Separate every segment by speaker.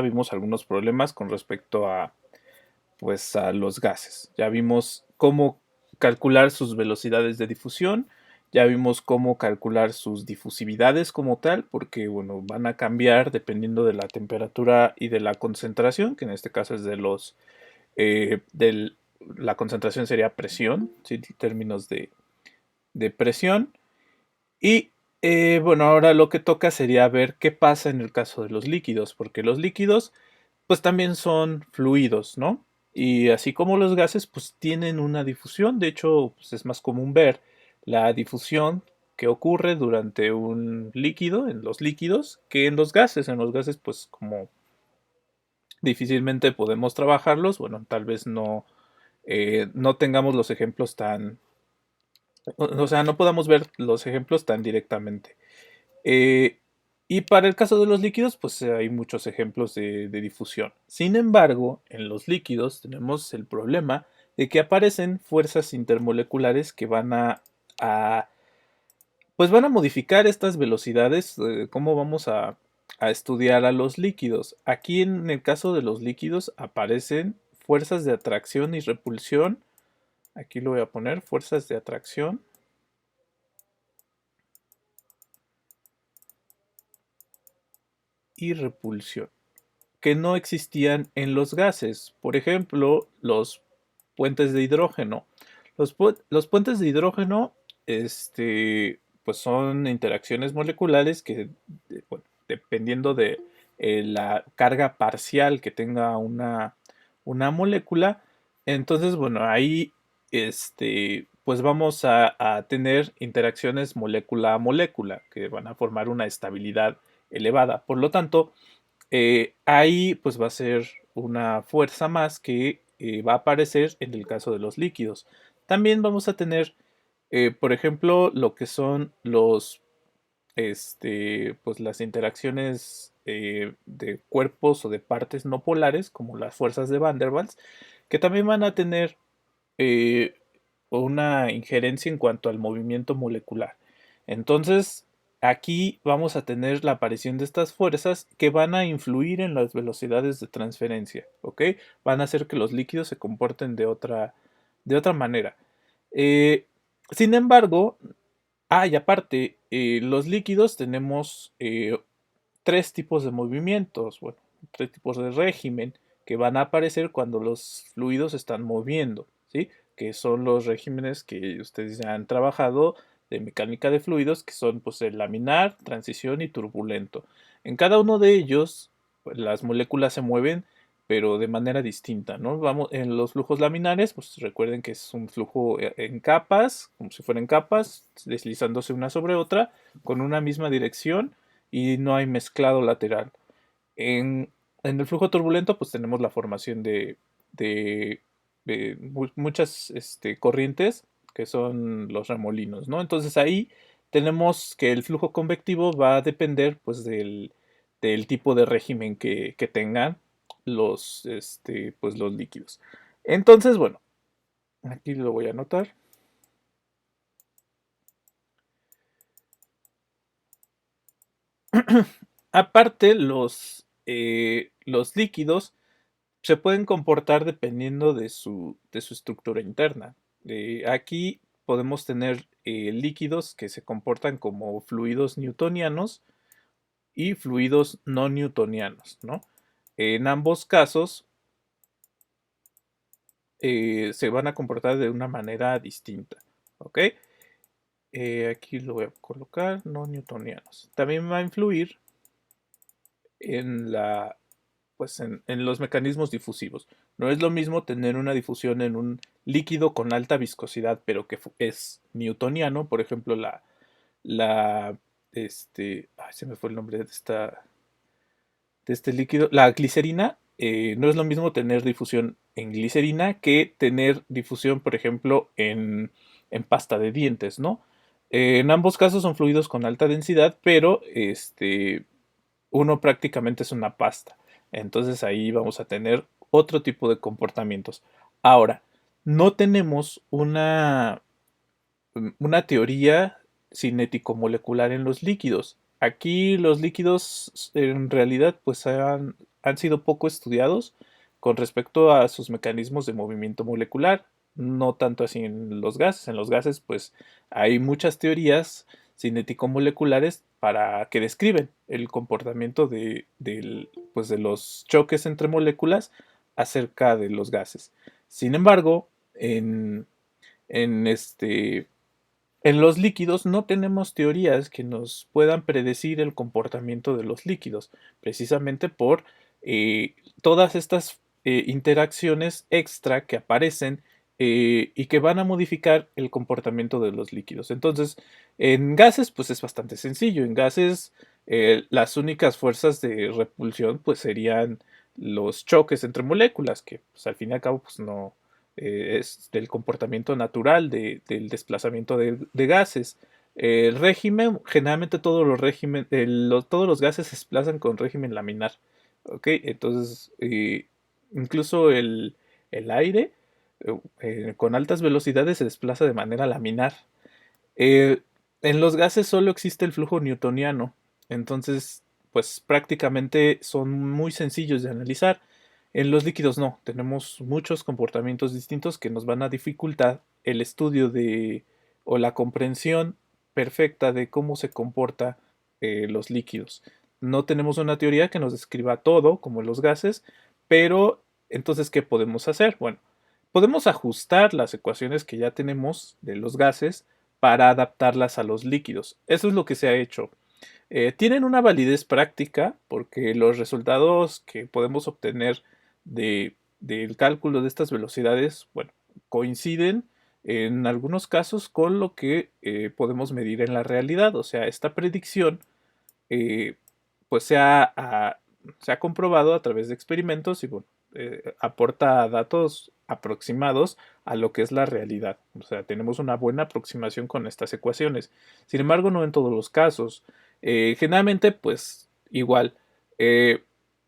Speaker 1: vimos algunos problemas con respecto a, pues, a los gases. Ya vimos cómo calcular sus velocidades de difusión, ya vimos cómo calcular sus difusividades como tal, porque bueno, van a cambiar dependiendo de la temperatura y de la concentración, que en este caso es de los la concentración sería presión, ¿sí? En términos de presión. Y bueno, ahora lo que toca sería ver qué pasa en el caso de los líquidos, porque los líquidos pues también son fluidos, ¿no? Y así como los gases pues tienen una difusión, de hecho pues, es más común ver la difusión que ocurre durante un líquido, en los líquidos, que en los gases. En los gases pues como difícilmente podemos trabajarlos, bueno, tal vez no tengamos los ejemplos tan, o sea, no podamos ver los ejemplos tan directamente. Eh, y para el caso de los líquidos, pues hay muchos ejemplos de difusión. Sin embargo, en los líquidos tenemos el problema de que aparecen fuerzas intermoleculares que a, pues van a modificar estas velocidades. ¿Cómo vamos a estudiar a los líquidos? Aquí en el caso de los líquidos aparecen fuerzas de atracción y repulsión. Aquí lo voy a poner, fuerzas de atracción y repulsión, que no existían en los gases. Por ejemplo, los puentes de hidrógeno. Los puentes de hidrógeno, pues son interacciones moleculares que, bueno, dependiendo de la carga parcial que tenga una molécula, entonces, bueno, ahí, pues vamos a tener interacciones molécula a molécula que van a formar una estabilidad elevada. Por lo tanto, ahí pues va a ser una fuerza más que va a aparecer en el caso de los líquidos. También vamos a tener, por ejemplo, lo que son pues las interacciones de cuerpos o de partes no polares, como las fuerzas de Van der Waals, que también van a tener eh, una injerencia en cuanto al movimiento molecular. Entonces, aquí vamos a tener la aparición de estas fuerzas que van a influir en las velocidades de transferencia, ¿ok? Van a hacer que los líquidos se comporten de otra manera. Eh, Sin embargo, y aparte, los líquidos tenemos tres tipos de movimientos, bueno, tres tipos de régimen que van a aparecer cuando los fluidos se están moviendo, ¿sí? Que son los regímenes que ustedes ya han trabajado de mecánica de fluidos, que son pues el laminar, transición y turbulento. En cada uno de ellos, pues, las moléculas se mueven, pero de manera distinta, ¿no? Vamos, en los flujos laminares, pues recuerden que es un flujo en capas, como si fueran capas, deslizándose una sobre otra, con una misma dirección y no hay mezclado lateral. En, en el flujo turbulento, pues tenemos la formación de, de muchas corrientes que son los remolinos, ¿no? Entonces ahí tenemos que el flujo convectivo va a depender pues del tipo de régimen que tengan pues, los líquidos. Entonces, bueno, aquí lo voy a anotar. Aparte, los líquidos se pueden comportar dependiendo de su estructura interna. Aquí podemos tener líquidos que se comportan como fluidos newtonianos y fluidos no newtonianos, ¿no? En ambos casos se van a comportar de una manera distinta, ¿ok? Aquí lo voy a colocar, no newtonianos. También va a influir en pues en los mecanismos difusivos. No es lo mismo tener una difusión en un líquido con alta viscosidad, pero que es newtoniano, por ejemplo, la, se me fue el nombre de este líquido, la glicerina. No es lo mismo tener difusión en glicerina que tener difusión, por ejemplo, en pasta de dientes, ¿no? En ambos casos son fluidos con alta densidad, pero uno prácticamente es una pasta. Entonces ahí vamos a tener otro tipo de comportamientos. Ahora, no tenemos una teoría cinético-molecular en los líquidos. Aquí los líquidos en realidad pues han sido poco estudiados con respecto a sus mecanismos de movimiento molecular, no tanto así en los gases. En los gases, pues hay muchas teorías cinético-moleculares para que describen el comportamiento pues, de los choques entre moléculas acerca de los gases. Sin embargo, en, este, en los líquidos no tenemos teorías que nos puedan predecir el comportamiento de los líquidos, precisamente por todas estas interacciones extra que aparecen y que van a modificar el comportamiento de los líquidos. Entonces, en gases, pues es bastante sencillo. En gases, las únicas fuerzas de repulsión, pues serían los choques entre moléculas, que pues, al fin y al cabo, pues no es del comportamiento natural del desplazamiento de gases. El régimen, generalmente todos los todos los gases se desplazan con régimen laminar. ¿Ok? Entonces, incluso el aire con altas velocidades se desplaza de manera laminar. Eh, en los gases solo existe el flujo newtoniano, entonces pues prácticamente son muy sencillos de analizar. En los líquidos no, tenemos muchos comportamientos distintos que nos van a dificultar el estudio o la comprensión perfecta de cómo se comporta los líquidos. No tenemos una teoría que nos describa todo como los gases, pero entonces ¿qué podemos hacer? Bueno, podemos ajustar las ecuaciones que ya tenemos de los gases para adaptarlas a los líquidos. Eso es lo que se ha hecho. Tienen una validez práctica porque los resultados que podemos obtener del cálculo de estas velocidades, bueno, coinciden en algunos casos con lo que podemos medir en la realidad. O sea, esta predicción eh, pues se ha comprobado a través de experimentos y bueno, aporta datos aproximados a lo que es la realidad. O sea, tenemos una buena aproximación con estas ecuaciones. Sin embargo, no en todos los casos. Generalmente, pues igual,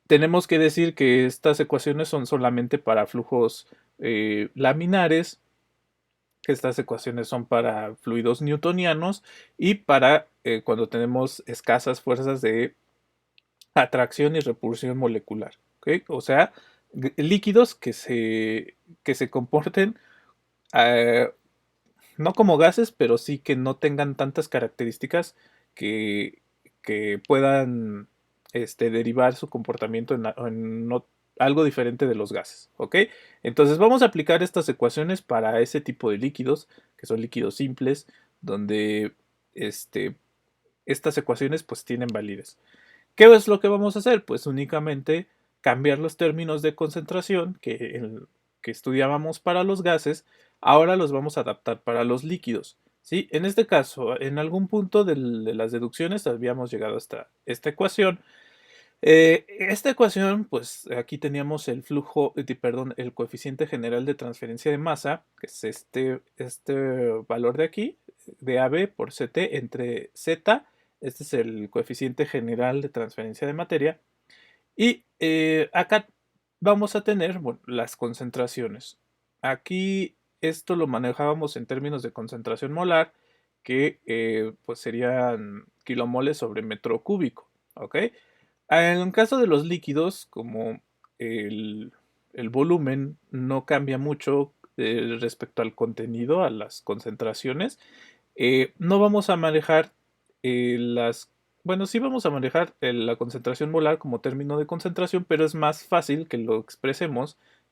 Speaker 1: tenemos que decir que estas ecuaciones son solamente para flujos laminares, que estas ecuaciones son para fluidos newtonianos y para cuando tenemos escasas fuerzas de atracción y repulsión molecular. ¿Ok? O sea, líquidos que se comporten eh, no como gases, pero sí que no tengan tantas características que, que puedan derivar su comportamiento algo diferente de los gases. ¿Ok? Entonces vamos a aplicar estas ecuaciones para ese tipo de líquidos, que son líquidos simples, donde estas ecuaciones pues tienen validez. ¿Qué es lo que vamos a hacer? Pues únicamente cambiar los términos de concentración que estudiábamos para los gases, ahora los vamos a adaptar para los líquidos. ¿Sí? En este caso, en algún punto de las deducciones habíamos llegado hasta esta ecuación. Esta ecuación, pues aquí teníamos el flujo, perdón, el coeficiente general de transferencia de masa, que es este valor de aquí, de AB por CT entre Z. Este es el coeficiente general de transferencia de materia. Y acá vamos a tener, bueno, las concentraciones. Aquí esto lo manejábamos en términos de concentración molar, que pues serían kilomoles sobre metro cúbico. ¿Ok? En el caso de los líquidos, como el, el volumen no cambia mucho respecto al contenido, a las concentraciones, no vamos a manejar bueno, sí vamos a manejar la concentración molar como término de concentración, pero es más fácil que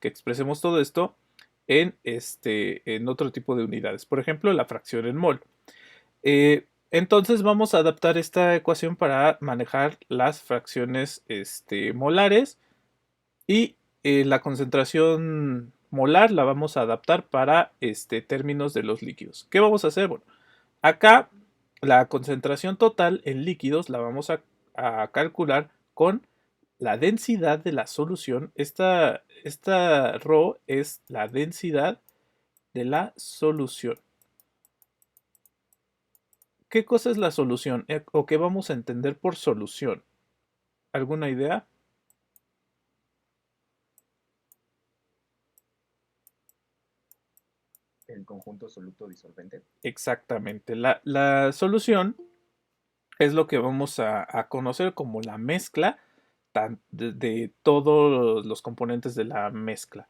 Speaker 1: expresemos todo esto en otro tipo de unidades. Por ejemplo, la fracción en mol. Entonces vamos a adaptar esta ecuación para manejar las fracciones molares y la concentración molar la vamos a adaptar para términos de los líquidos. ¿Qué vamos a hacer? Bueno, acá la concentración total en líquidos la vamos a calcular con la densidad de la solución. Esta ρ es la densidad de la solución. ¿Qué cosa es la solución? ¿O qué vamos a entender por solución? ¿Alguna idea?
Speaker 2: El conjunto soluto disolvente.
Speaker 1: Exactamente. La solución es lo que vamos a conocer como la mezcla de todos los componentes de la mezcla.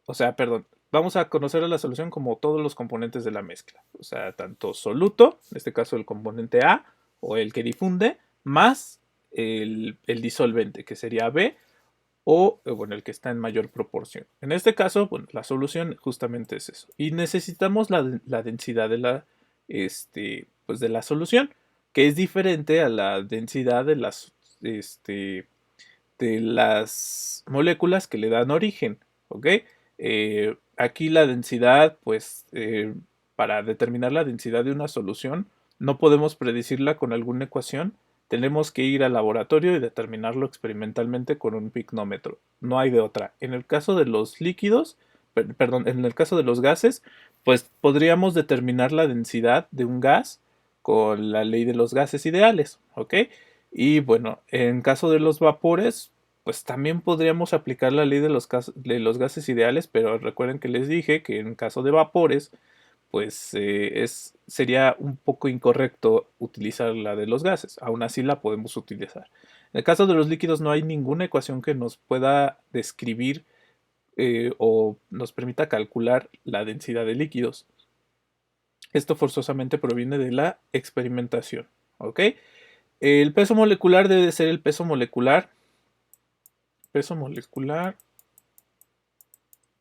Speaker 1: O sea, perdón, vamos a conocer a la solución como todos los componentes de la mezcla. O sea, tanto soluto, en este caso el componente A, o el que difunde, más el disolvente, que sería B, o bueno, el que está en mayor proporción. En este caso, bueno, la solución justamente es eso. Y necesitamos la densidad de pues de la solución, que es diferente a la densidad de las moléculas que le dan origen. ¿Ok? Aquí la densidad, pues, para determinar la densidad de una solución, no podemos predecirla con alguna ecuación. Tenemos que ir al laboratorio y determinarlo experimentalmente con un pignómetro. No hay de otra. En el caso de los líquidos, perdón, en el caso de los gases, pues podríamos determinar la densidad de un gas con la ley de los gases ideales. ¿Ok? Y bueno, en caso de los vapores, pues también podríamos aplicar la ley de los gases ideales, pero recuerden que les dije que en caso de vapores, pues sería un poco incorrecto utilizar la de los gases. Aún así la podemos utilizar. En el caso de los líquidos no hay ninguna ecuación que nos pueda describir o nos permita calcular la densidad de líquidos. Esto forzosamente proviene de la experimentación. ¿Ok? El peso molecular debe de ser el peso molecular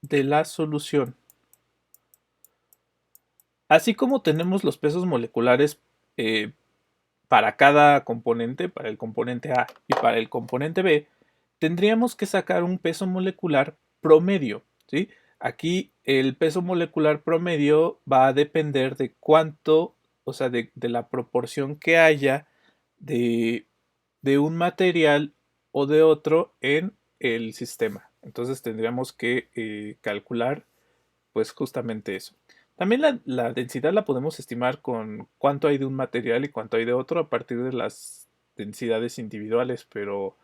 Speaker 1: de la solución. Así como tenemos los pesos moleculares eh, para cada componente, para el componente A y para el componente B, tendríamos que sacar un peso molecular promedio, ¿sí? Aquí el peso molecular promedio va a depender de cuánto, o sea, de la proporción que haya de, de un material o de otro en el sistema. Entonces tendríamos que calcular pues justamente eso. También la densidad la podemos estimar con cuánto hay de un material y cuánto hay de otro a partir de las densidades individuales, pero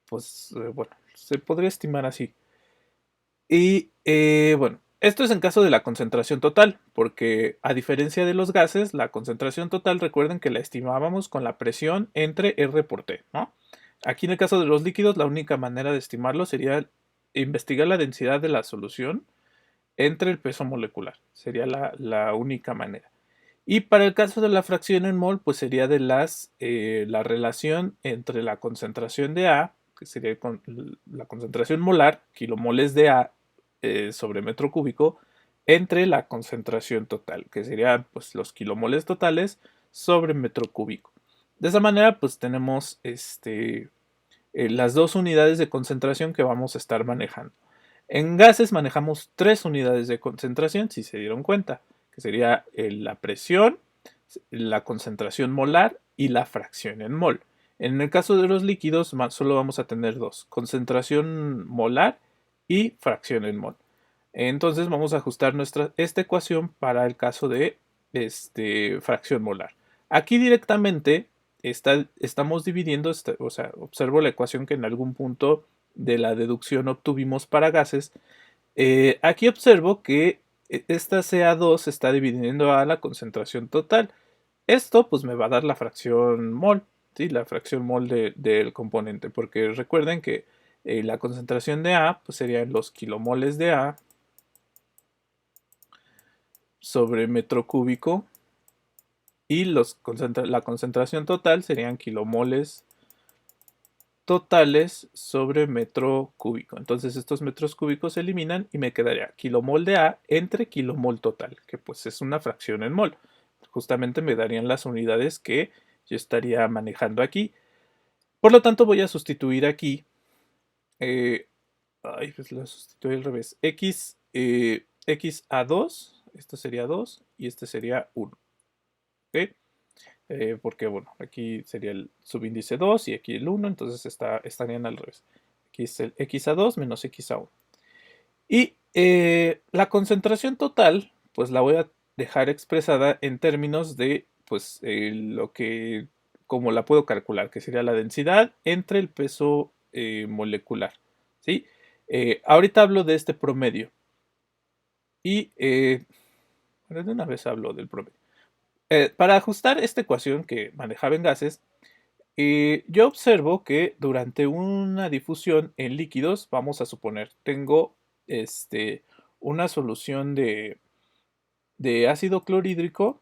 Speaker 1: pues bueno, se podría estimar así. Y bueno, esto es en caso de la concentración total, porque a diferencia de los gases, la concentración total recuerden que la estimábamos con la presión entre R por T, ¿no? Aquí en el caso de los líquidos, la única manera de estimarlo sería investigar la densidad de la solución entre el peso molecular. Sería la única manera. Y para el caso de la fracción en mol, pues sería de la relación entre la concentración de A, que sería la concentración molar, kilomoles de A sobre metro cúbico, entre la concentración total, que sería pues los kilomoles totales sobre metro cúbico. De esa manera, pues tenemos las dos unidades de concentración que vamos a estar manejando. En gases manejamos tres unidades de concentración, si se dieron cuenta, que sería la presión, la concentración molar y la fracción en mol. En el caso de los líquidos solo vamos a tener dos, concentración molar y fracción en mol. Entonces vamos a ajustar esta ecuación para el caso de fracción molar. Aquí directamente estamos dividiendo, o sea, observo la ecuación que en algún punto de la deducción obtuvimos para gases. Aquí observo que esta CA2 está dividiendo a la concentración total. Esto pues me va a dar la fracción mol, ¿sí? La fracción mol del componente, porque recuerden que la concentración de A pues serían los kilomoles de A sobre metro cúbico y la concentración total serían kilomoles totales sobre metro cúbico. Entonces estos metros cúbicos se eliminan y me quedaría kilomol de A entre kilomol total, que pues es una fracción en mol. Justamente me darían las unidades que yo estaría manejando aquí. Por lo tanto voy a sustituir aquí, pues lo sustituyo al revés, x a 2, esto sería 2 y este sería 1. ¿Ok? Porque bueno, aquí sería el subíndice 2 y aquí el 1, entonces estarían al revés. Aquí es el x a 2 menos x a 1. Y la concentración total, pues la voy a dejar expresada en términos de, pues, como la puedo calcular, que sería la densidad entre el peso molecular, ¿sí? Ahorita hablo de este promedio y, bueno, de una vez hablo del promedio. Para ajustar esta ecuación que manejaba en gases, Yo observo que durante una difusión en líquidos, vamos a suponer, tengo una solución de ácido clorhídrico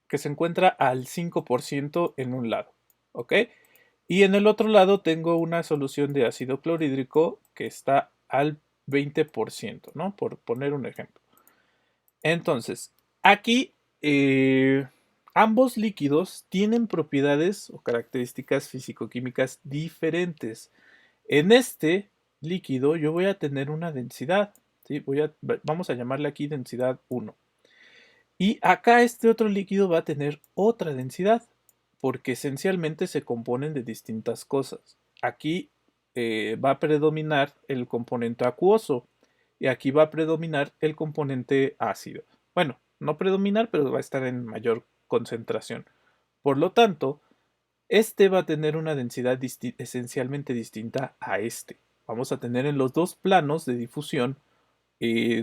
Speaker 1: que se encuentra al 5% en un lado, ¿ok? Y en el otro lado tengo una solución de ácido clorhídrico que está al 20%, ¿no? Por poner un ejemplo. Entonces, aquí ambos líquidos tienen propiedades o características físico-químicas diferentes. En este líquido yo voy a tener una densidad, ¿sí? Vamos a llamarle aquí densidad 1. Y acá este otro líquido va a tener otra densidad, porque esencialmente se componen de distintas cosas. Aquí va a predominar el componente acuoso y aquí va a predominar el componente ácido. Bueno, no predominar, pero va a estar en mayor concentración. Por lo tanto, este va a tener una densidad esencialmente distinta a este. Vamos a tener en los dos planos de difusión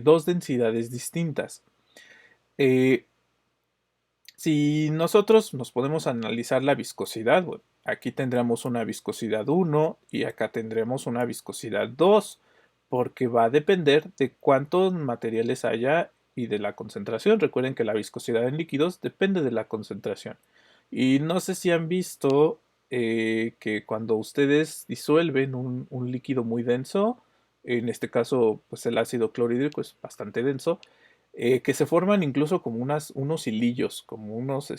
Speaker 1: dos densidades distintas. Eh, si nosotros nos podemos analizar la viscosidad, bueno, aquí tendremos una viscosidad 1 y acá tendremos una viscosidad 2, porque va a depender de cuántos materiales haya y de la concentración. Recuerden que la viscosidad en líquidos depende de la concentración. Y no sé si han visto que cuando ustedes disuelven un líquido muy denso, en este caso pues el ácido clorhídrico es bastante denso, que se forman incluso como unos hilillos, como unos,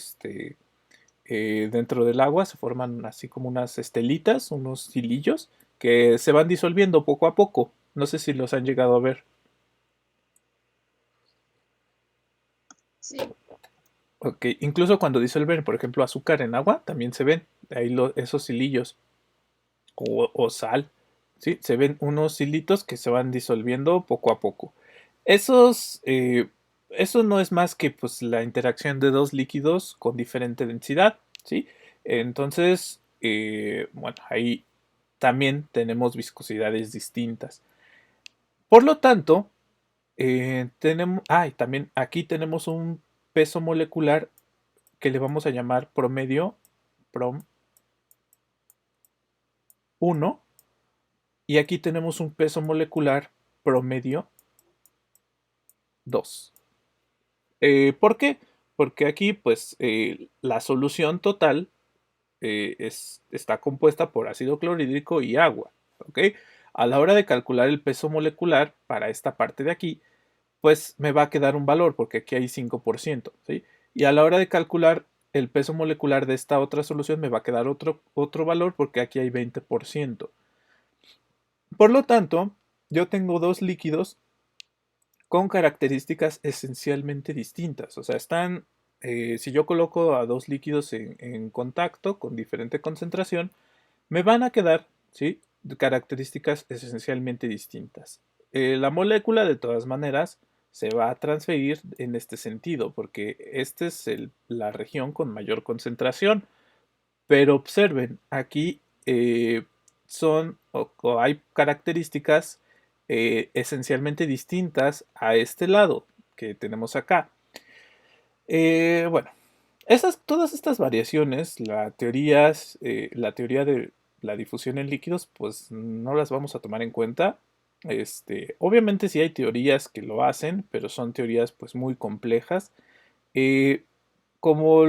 Speaker 1: dentro del agua se forman así como unas estelitas, unos hilillos que se van disolviendo poco a poco. No sé si los han llegado a ver.
Speaker 3: Sí,
Speaker 1: Ok, incluso cuando disuelven, por ejemplo, azúcar en agua, también se ven ahí esos hilillos o sal, ¿sí? Se ven unos hilitos que se van disolviendo poco a poco. Esos, eso no es más que pues, la interacción de dos líquidos con diferente densidad, ¿sí? Entonces, bueno, ahí también tenemos viscosidades distintas. Por lo tanto, y también aquí tenemos un peso molecular que le vamos a llamar promedio, prom 1, y aquí tenemos un peso molecular promedio 2. ¿Por qué? Porque aquí, pues, la solución total está compuesta por ácido clorhídrico y agua, ¿ok? A la hora de calcular el peso molecular para esta parte de aquí, pues me va a quedar un valor, porque aquí hay 5%, ¿sí? Y a la hora de calcular el peso molecular de esta otra solución, me va a quedar otro valor, porque aquí hay 20%. Por lo tanto, yo tengo dos líquidos con características esencialmente distintas. O sea, si yo coloco a dos líquidos en contacto con diferente concentración, me van a quedar, ¿sí? Características esencialmente distintas. La molécula, de todas maneras, se va a transferir en este sentido, porque esta es la región con mayor concentración. Pero observen, aquí o hay características esencialmente distintas a este lado que tenemos acá. Bueno, todas estas variaciones, la teoría de la difusión en líquidos, pues no las vamos a tomar en cuenta. Obviamente sí hay teorías que lo hacen, pero son teorías pues muy complejas. Eh, como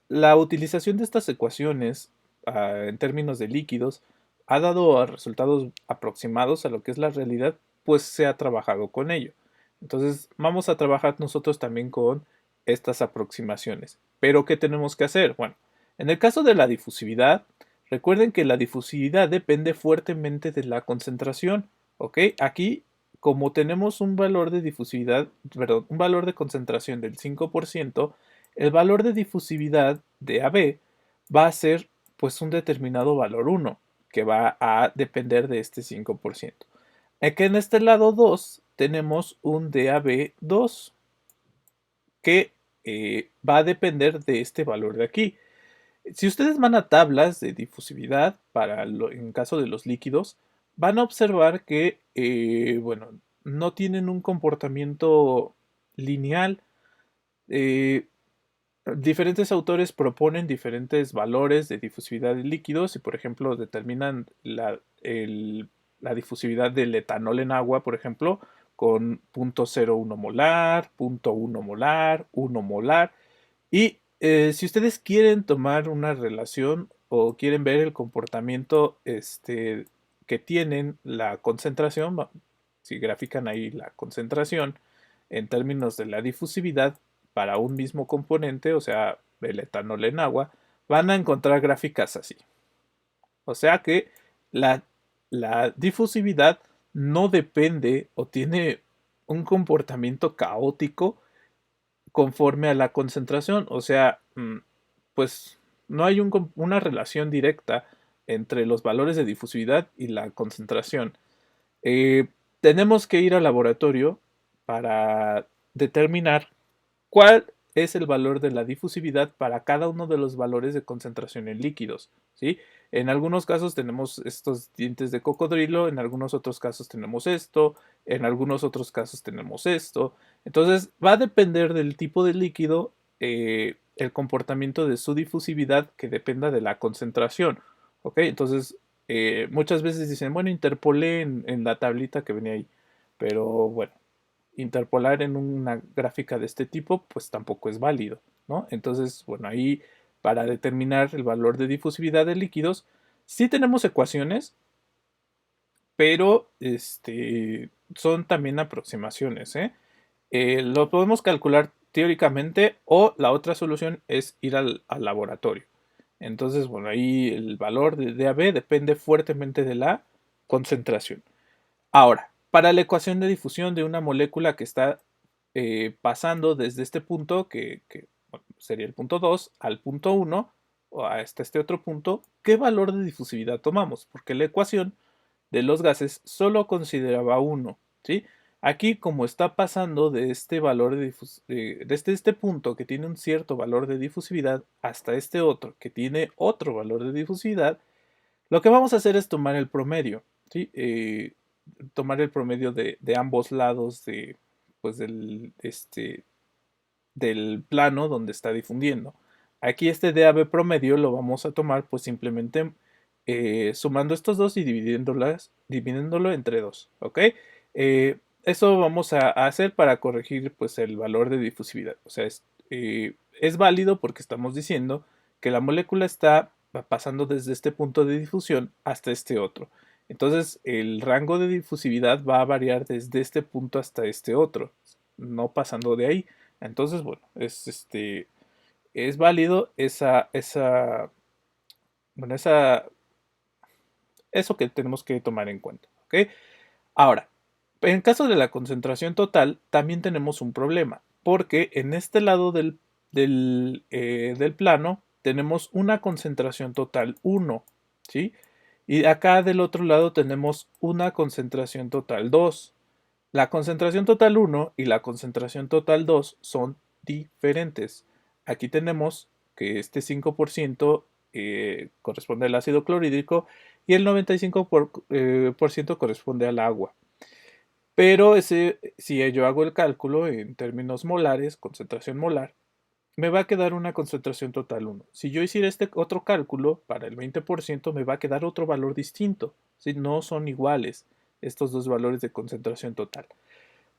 Speaker 1: la utilización de estas ecuaciones en términos de líquidos ha dado resultados aproximados a lo que es la realidad, pues se ha trabajado con ello. Entonces vamos a trabajar nosotros también con estas aproximaciones. Pero ¿qué tenemos que hacer? Bueno, en el caso de la difusividad, recuerden que la difusividad depende fuertemente de la concentración. ¿Ok? Aquí, como tenemos un valor de difusividad, perdón, un valor de concentración del 5%, el valor de difusividad de AB va a ser pues un determinado valor 1, que va a depender de este 5%. Aquí en este lado 2 tenemos un DAB2 que va a depender de este valor de aquí. Si ustedes van a tablas de difusividad en caso de los líquidos, van a observar que, bueno, no tienen un comportamiento lineal. Eh, diferentes autores proponen diferentes valores de difusividad de líquidos y, por ejemplo, determinan la difusividad del etanol en agua, por ejemplo, con 0.01 molar, 0.1 molar, 1 molar. Y si ustedes quieren tomar una relación o quieren ver el comportamiento que tienen la concentración, si grafican ahí la concentración en términos de la difusividad para un mismo componente, o sea, el etanol en agua, van a encontrar gráficas así. O sea que la, la difusividad no depende o tiene un comportamiento caótico conforme a la concentración. O sea, pues no hay una relación directa entre los valores de difusividad y la concentración. Tenemos que ir al laboratorio para determinar cuál es el valor de la difusividad para cada uno de los valores de concentración en líquidos, ¿sí? En algunos casos tenemos estos dientes de cocodrilo, en algunos otros casos tenemos esto, en algunos otros casos tenemos esto. Entonces va a depender del tipo de líquido, el comportamiento de su difusividad que dependa de la concentración, ¿ok? Entonces muchas veces dicen, bueno, interpolé en la tablita que venía ahí, pero bueno, interpolar en una gráfica de este tipo, pues tampoco es válido, ¿no? Entonces, bueno, ahí para determinar el valor de difusividad de líquidos, sí tenemos ecuaciones, pero son también aproximaciones, ¿eh? Lo podemos calcular teóricamente o la otra solución es ir al laboratorio. Entonces, bueno, ahí el valor de DAB depende fuertemente de la concentración. Ahora, para la ecuación de difusión de una molécula que está pasando desde este punto, que bueno, sería el punto 2, al punto 1, o hasta este otro punto, ¿qué valor de difusividad tomamos? Porque la ecuación de los gases solo consideraba 1, ¿sí? Aquí, como está pasando de este valor desde este punto que tiene un cierto valor de difusividad hasta este otro que tiene otro valor de difusividad, lo que vamos a hacer es tomar el promedio, ¿sí? Tomar el promedio de ambos lados pues del plano donde está difundiendo. Aquí este DAB promedio lo vamos a tomar pues simplemente sumando estos dos y dividiéndolo entre dos, ¿ok? Eso vamos a hacer para corregir pues el valor de difusividad. O sea, es válido porque estamos diciendo que la molécula está pasando desde este punto de difusión hasta este otro. Entonces, el rango de difusividad va a variar desde este punto hasta este otro, no pasando de ahí. Entonces, bueno, es válido bueno, eso que tenemos que tomar en cuenta, ¿ok? Ahora, en caso de la concentración total, también tenemos un problema, porque en este lado del plano tenemos una concentración total 1, ¿sí? Y acá del otro lado tenemos una concentración total 2. La concentración total 1 y la concentración total 2 son diferentes. Aquí tenemos que este 5% corresponde al ácido clorhídrico y el 95% corresponde al agua. Pero si yo hago el cálculo en términos molares, concentración molar, me va a quedar una concentración total 1. Si yo hiciera este otro cálculo para el 20%, me va a quedar otro valor distinto. ¿Sí? No son iguales estos dos valores de concentración total.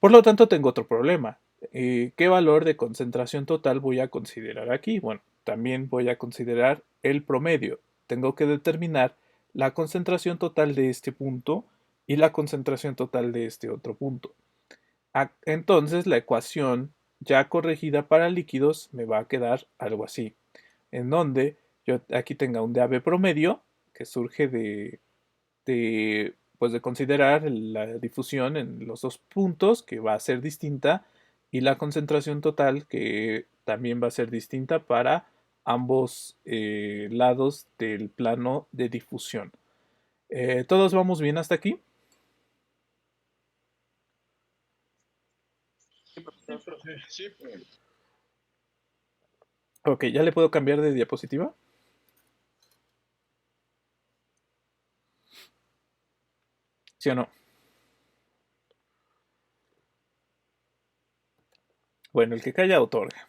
Speaker 1: Por lo tanto, tengo otro problema. ¿Qué valor de concentración total voy a considerar aquí? Bueno, también voy a considerar el promedio. Tengo que determinar la concentración total de este punto y la concentración total de este otro punto. Entonces, la ecuación ya corregida para líquidos me va a quedar algo así, en donde yo aquí tenga un DAB promedio que surge pues de considerar la difusión en los dos puntos, que va a ser distinta, y la concentración total, que también va a ser distinta para ambos lados del plano de difusión. ¿Todos vamos bien hasta aquí?
Speaker 2: Sí.
Speaker 1: Ok, ¿ya le puedo cambiar de diapositiva? ¿Sí o no? Bueno, el que calla otorga.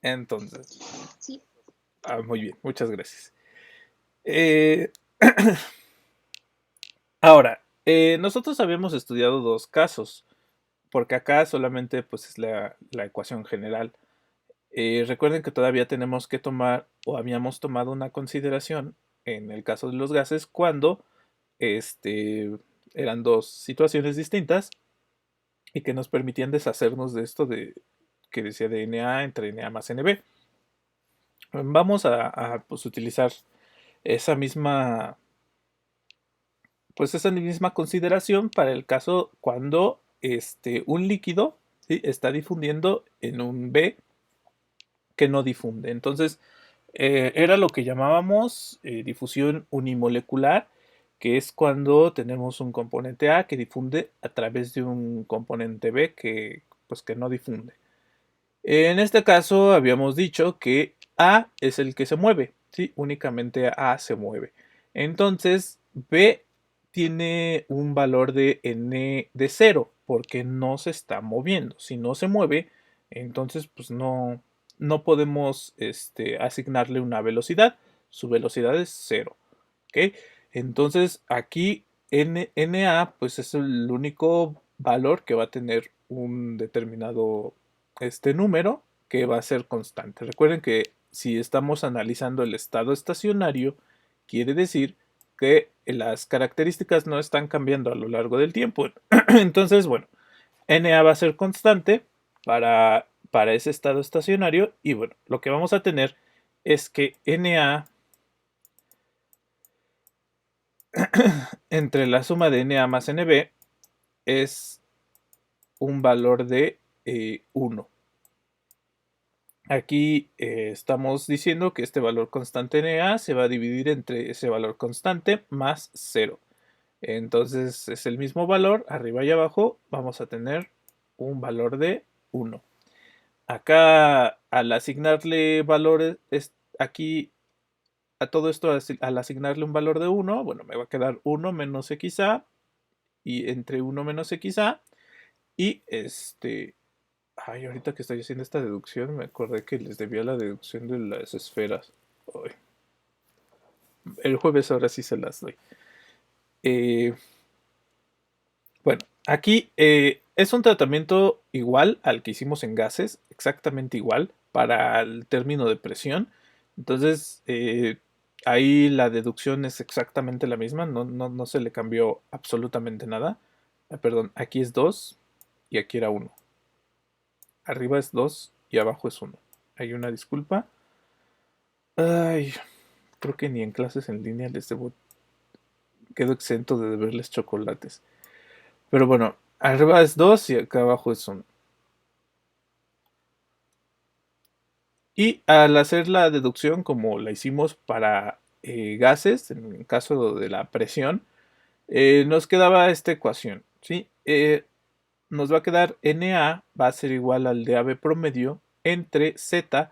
Speaker 1: Entonces,
Speaker 3: Sí.
Speaker 1: muy bien, muchas gracias. Ahora, nosotros habíamos estudiado dos casos, porque acá solamente pues, es la ecuación general. Recuerden que todavía tenemos que tomar, o habíamos tomado una consideración en el caso de los gases, cuando eran dos situaciones distintas y que nos permitían deshacernos de esto que decía de Na entre Na más Nb. Vamos a pues, utilizar esa misma, pues esa misma consideración para el caso cuando un líquido, ¿sí?, está difundiendo en un B que no difunde. Entonces, era lo que llamábamos difusión unimolecular, que es cuando tenemos un componente A que difunde a través de un componente B pues, que no difunde. En este caso habíamos dicho que A es el que se mueve, ¿sí? Únicamente A se mueve. Entonces B tiene un valor de N de 0 porque no se está moviendo. Si no se mueve, entonces pues no podemos asignarle una velocidad. Su velocidad es 0. ¿Ok? Entonces aquí Na pues es el único valor que va a tener un determinado número que va a ser constante. Recuerden que si estamos analizando el estado estacionario, quiere decir que las características no están cambiando a lo largo del tiempo. Entonces, bueno, Na va a ser constante para ese estado estacionario y bueno, lo que vamos a tener es que Na entre la suma de Na más Nb es un valor de 1. Aquí estamos diciendo que este valor constante Na se va a dividir entre ese valor constante más 0. Entonces es el mismo valor, arriba y abajo vamos a tener un valor de 1. Acá al asignarle valores, aquí a todo esto al asignarle un valor de 1, bueno, me va a quedar 1 menos XA y entre 1 menos XA y ay, ahorita que estoy haciendo esta deducción, me acordé que les debía la deducción de las esferas. Ay, el jueves ahora sí se las doy. Bueno, aquí es un tratamiento igual al que hicimos en gases, exactamente igual para el término de presión. Entonces, ahí la deducción es exactamente la misma, no se le cambió absolutamente nada. Perdón, aquí es 2 y aquí era 1. Arriba es 2 y abajo es 1. Hay una disculpa. Ay, creo que ni en clases en línea quedo exento de deberles chocolates. Pero bueno, arriba es 2 y acá abajo es 1. Y al hacer la deducción como la hicimos para gases, en el caso de la presión, nos quedaba esta ecuación, ¿sí? Nos va a quedar Na va a ser igual al de AB promedio entre Z.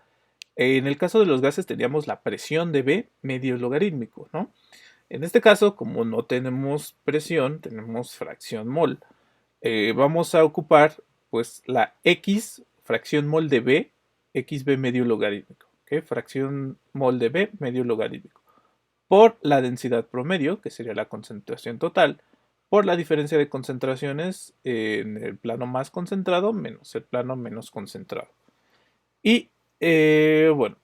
Speaker 1: En el caso de los gases teníamos la presión de B medio logarítmico, ¿no? En este caso, como no tenemos presión, tenemos fracción mol. Vamos a ocupar pues la X fracción mol de B, XB medio logarítmico, ¿okay? Fracción mol de B medio logarítmico, por la densidad promedio, que sería la concentración total, por la diferencia de concentraciones en el plano más concentrado menos el plano menos concentrado. Y bueno,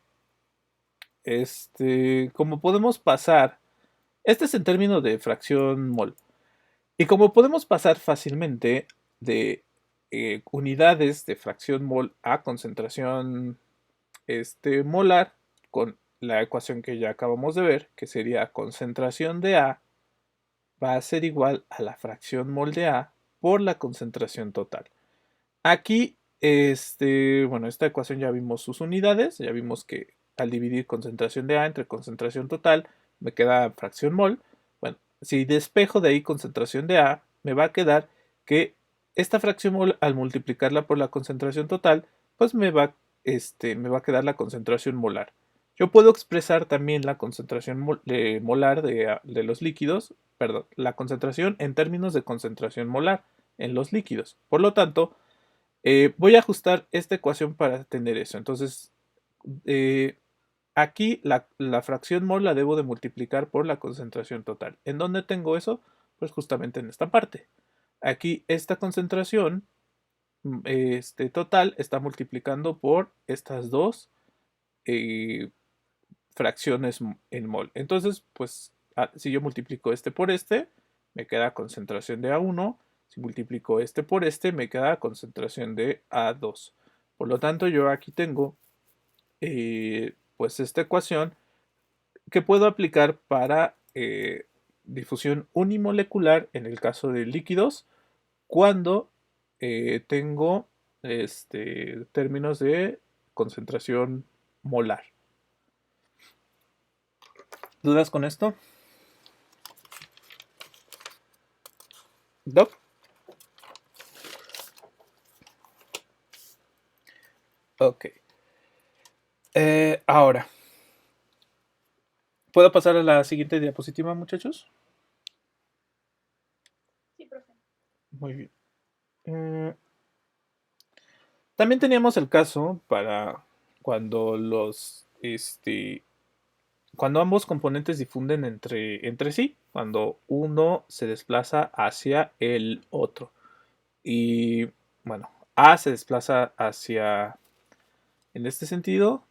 Speaker 1: como podemos pasar, este es en términos de fracción mol, y como podemos pasar fácilmente de unidades de fracción mol a concentración molar con la ecuación que ya acabamos de ver, que sería concentración de A va a ser igual a la fracción mol de A por la concentración total. Aquí, bueno, esta ecuación ya vimos sus unidades, ya vimos que al dividir concentración de A entre concentración total, me queda fracción mol. Bueno, si despejo de ahí concentración de A, me va a quedar que esta fracción mol, al multiplicarla por la concentración total, pues me va a quedar la concentración molar. Yo puedo expresar también la concentración molar de los líquidos, perdón, la concentración en términos de concentración molar en los líquidos. Por lo tanto, voy a ajustar esta ecuación para tener eso. Entonces, aquí la fracción mol la debo de multiplicar por la concentración total. ¿En dónde tengo eso? Pues justamente en esta parte. Aquí esta concentración total está multiplicando por estas dos fracciones en mol. Entonces, pues si yo multiplico este por este, me queda concentración de A1. Si multiplico este por este, me queda concentración de A2. Por lo tanto, yo aquí tengo pues esta ecuación que puedo aplicar para difusión unimolecular en el caso de líquidos cuando tengo términos de concentración molar. ¿Dudas con esto? ¿Doc? Ok. Ahora, ¿puedo pasar a la siguiente diapositiva, muchachos?
Speaker 3: Sí, profe.
Speaker 1: Muy bien. También teníamos el caso para cuando cuando ambos componentes difunden entre sí, cuando uno se desplaza hacia el otro. Y bueno, A se desplaza en este sentido.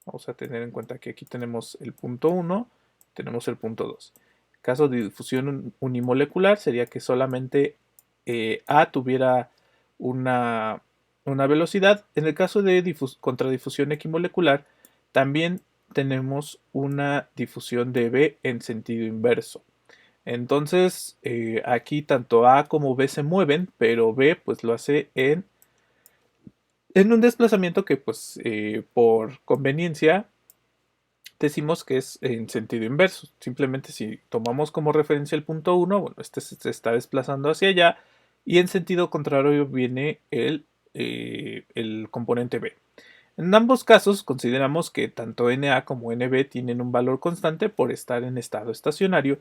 Speaker 1: Vamos a tener en cuenta que aquí tenemos el punto 1, tenemos el punto 2. En caso de difusión unimolecular sería que solamente A tuviera una velocidad. En el caso de contradifusión equimolecular, también tenemos una difusión de B en sentido inverso. Entonces, aquí tanto A como B se mueven, pero B pues lo hace en un desplazamiento que pues por conveniencia decimos que es en sentido inverso. Simplemente si tomamos como referencia el punto 1, bueno, este se está desplazando hacia allá y en sentido contrario viene el componente B. En ambos casos consideramos que tanto NA como NB tienen un valor constante por estar en estado estacionario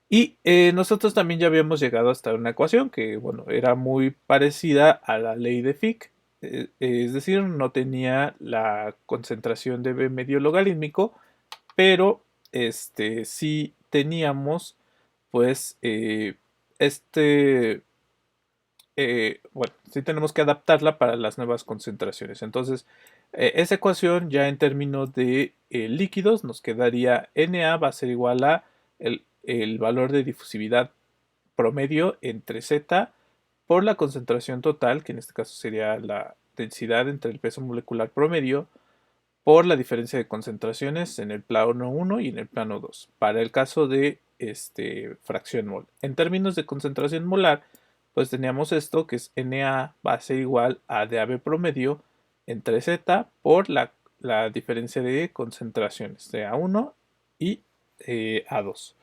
Speaker 1: y nosotros también ya habíamos llegado hasta una ecuación que, bueno, era muy parecida a la ley de Fick, es decir, no tenía la concentración de B medio logarítmico, pero sí teníamos, pues, bueno, sí tenemos que adaptarla para las nuevas concentraciones. Entonces, esa ecuación ya en términos de líquidos nos quedaría Na va a ser igual a el valor de difusividad promedio entre Z por la concentración total, que en este caso sería la densidad entre el peso molecular promedio, por la diferencia de concentraciones en el plano 1 y en el plano 2, para el caso de fracción mol. En términos de concentración molar, pues teníamos esto que es Na va a ser igual a dAB promedio entre Z por la diferencia de concentraciones de A1 y A2.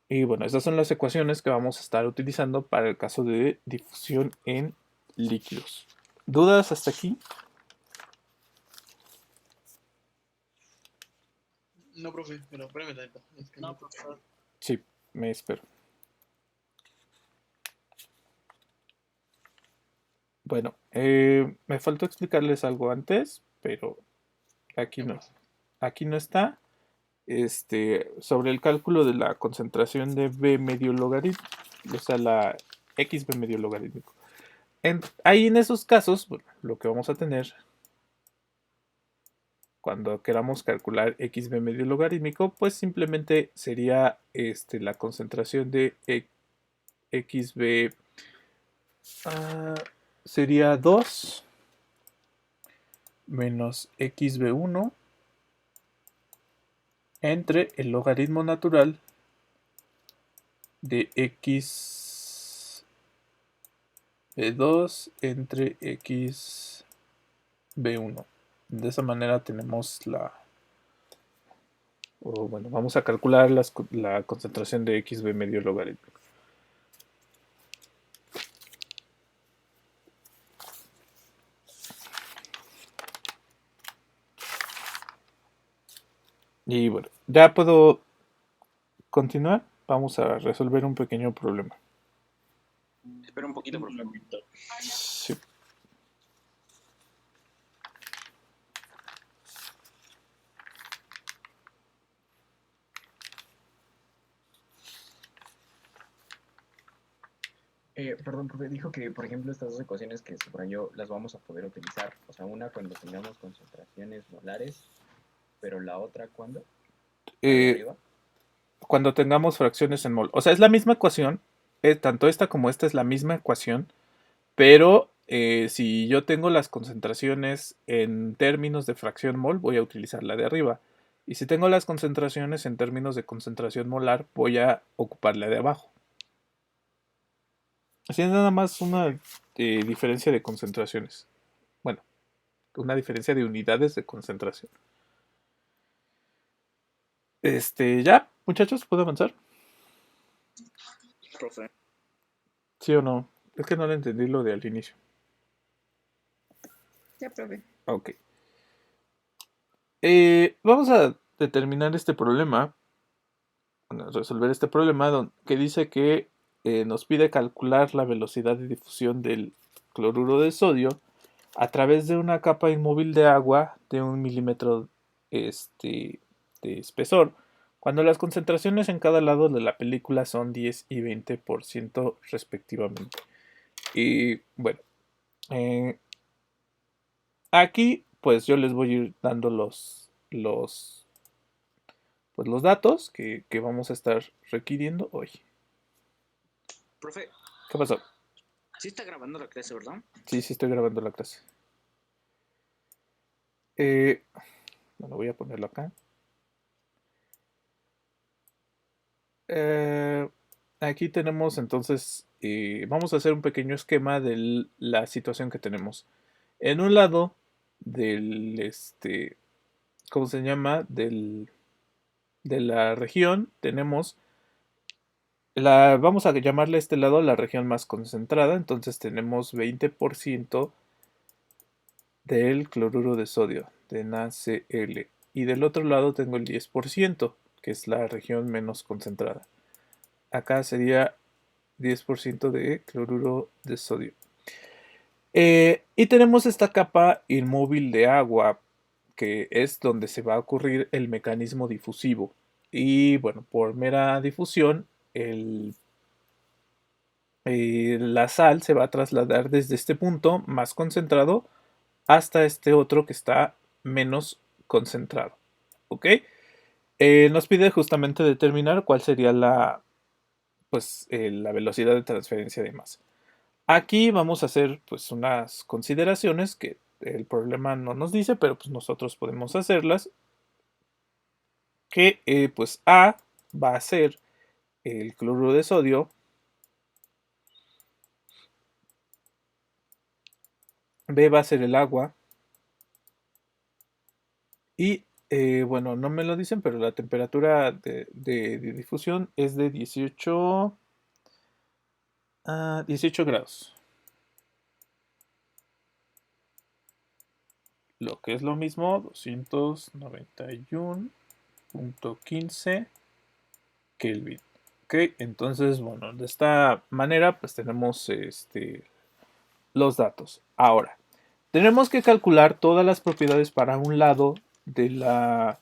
Speaker 1: Y bueno, estas son las ecuaciones que vamos a estar utilizando para el caso de difusión en líquidos. ¿Dudas hasta aquí?
Speaker 2: No, profe, pero espérame tantito. Es que
Speaker 3: No, profesor.
Speaker 1: Sí, me espero. Bueno, me faltó explicarles algo antes, pero aquí no. Aquí no está. Sobre el cálculo de la concentración de B medio logarítmico, o sea, la XB medio logarítmico. Ahí en esos casos, bueno, lo que vamos a tener cuando queramos calcular XB medio logarítmico, pues simplemente sería la concentración de XB sería 2 menos XB1 entre el logaritmo natural de XB2 entre XB1. De esa manera tenemos bueno, vamos a calcular la concentración de XB medio logarítmico. Y bueno, ya puedo continuar. Vamos a resolver un pequeño problema.
Speaker 4: Espera un poquito, por favor.
Speaker 1: Sí.
Speaker 5: Perdón, profe, dijo que, por ejemplo, estas dos ecuaciones que subrayó las vamos a poder utilizar. O sea, una cuando tengamos concentraciones molares, pero la otra cuando, la de
Speaker 1: Eh,
Speaker 5: arriba.
Speaker 1: Cuando tengamos fracciones en mol. O sea, es la misma ecuación. Tanto esta como esta es la misma ecuación. Pero si yo tengo las concentraciones en términos de fracción mol, voy a utilizar la de arriba. Y si tengo las concentraciones en términos de concentración molar, voy a ocupar la de abajo. Así es nada más una diferencia de concentraciones. Bueno, una diferencia de unidades de concentración. Ya, muchachos, ¿puedo avanzar?
Speaker 4: Profe.
Speaker 1: ¿Sí o no? Es que no le entendí lo de al inicio.
Speaker 3: Ya, profe.
Speaker 1: Ok. Vamos a determinar este problema, bueno, resolver este problema que dice que nos pide calcular la velocidad de difusión del cloruro de sodio a través de una capa inmóvil de agua de 1 milímetro de espesor, cuando las concentraciones en cada lado de la película son 10 y 20% respectivamente. Y bueno, aquí pues yo les voy a ir dando pues, los datos que vamos a estar requiriendo hoy.
Speaker 4: Profe,
Speaker 1: ¿Qué pasó?
Speaker 4: sí está grabando la clase, ¿verdad?
Speaker 1: Sí, estoy grabando la clase. Bueno, voy a ponerlo acá. Aquí tenemos entonces, vamos a hacer un pequeño esquema de la situación que tenemos. En un lado del, ¿cómo se llama? De la región tenemos, vamos a llamarle a este lado la región más concentrada, entonces tenemos 20% del cloruro de sodio, de NaCl. Y del otro lado tengo el 10%, que es la región menos concentrada. Acá sería 10% de cloruro de sodio. Y tenemos esta capa inmóvil de agua, que es donde se va a ocurrir el mecanismo difusivo. Y bueno, por mera difusión, la sal se va a trasladar desde este punto más concentrado hasta este otro que está menos concentrado. ¿Ok? Nos pide justamente determinar cuál sería la velocidad de transferencia de masa. Aquí vamos a hacer pues unas consideraciones que el problema no nos dice, pero pues nosotros podemos hacerlas. Que pues A va a ser el cloruro de sodio, B va a ser el agua y bueno, no me lo dicen, pero la temperatura de difusión es de 18 a 18 grados. Lo que es lo mismo, 291.15 Kelvin. Ok, entonces, bueno, de esta manera, pues tenemos los datos. Ahora, tenemos que calcular todas las propiedades para un lado de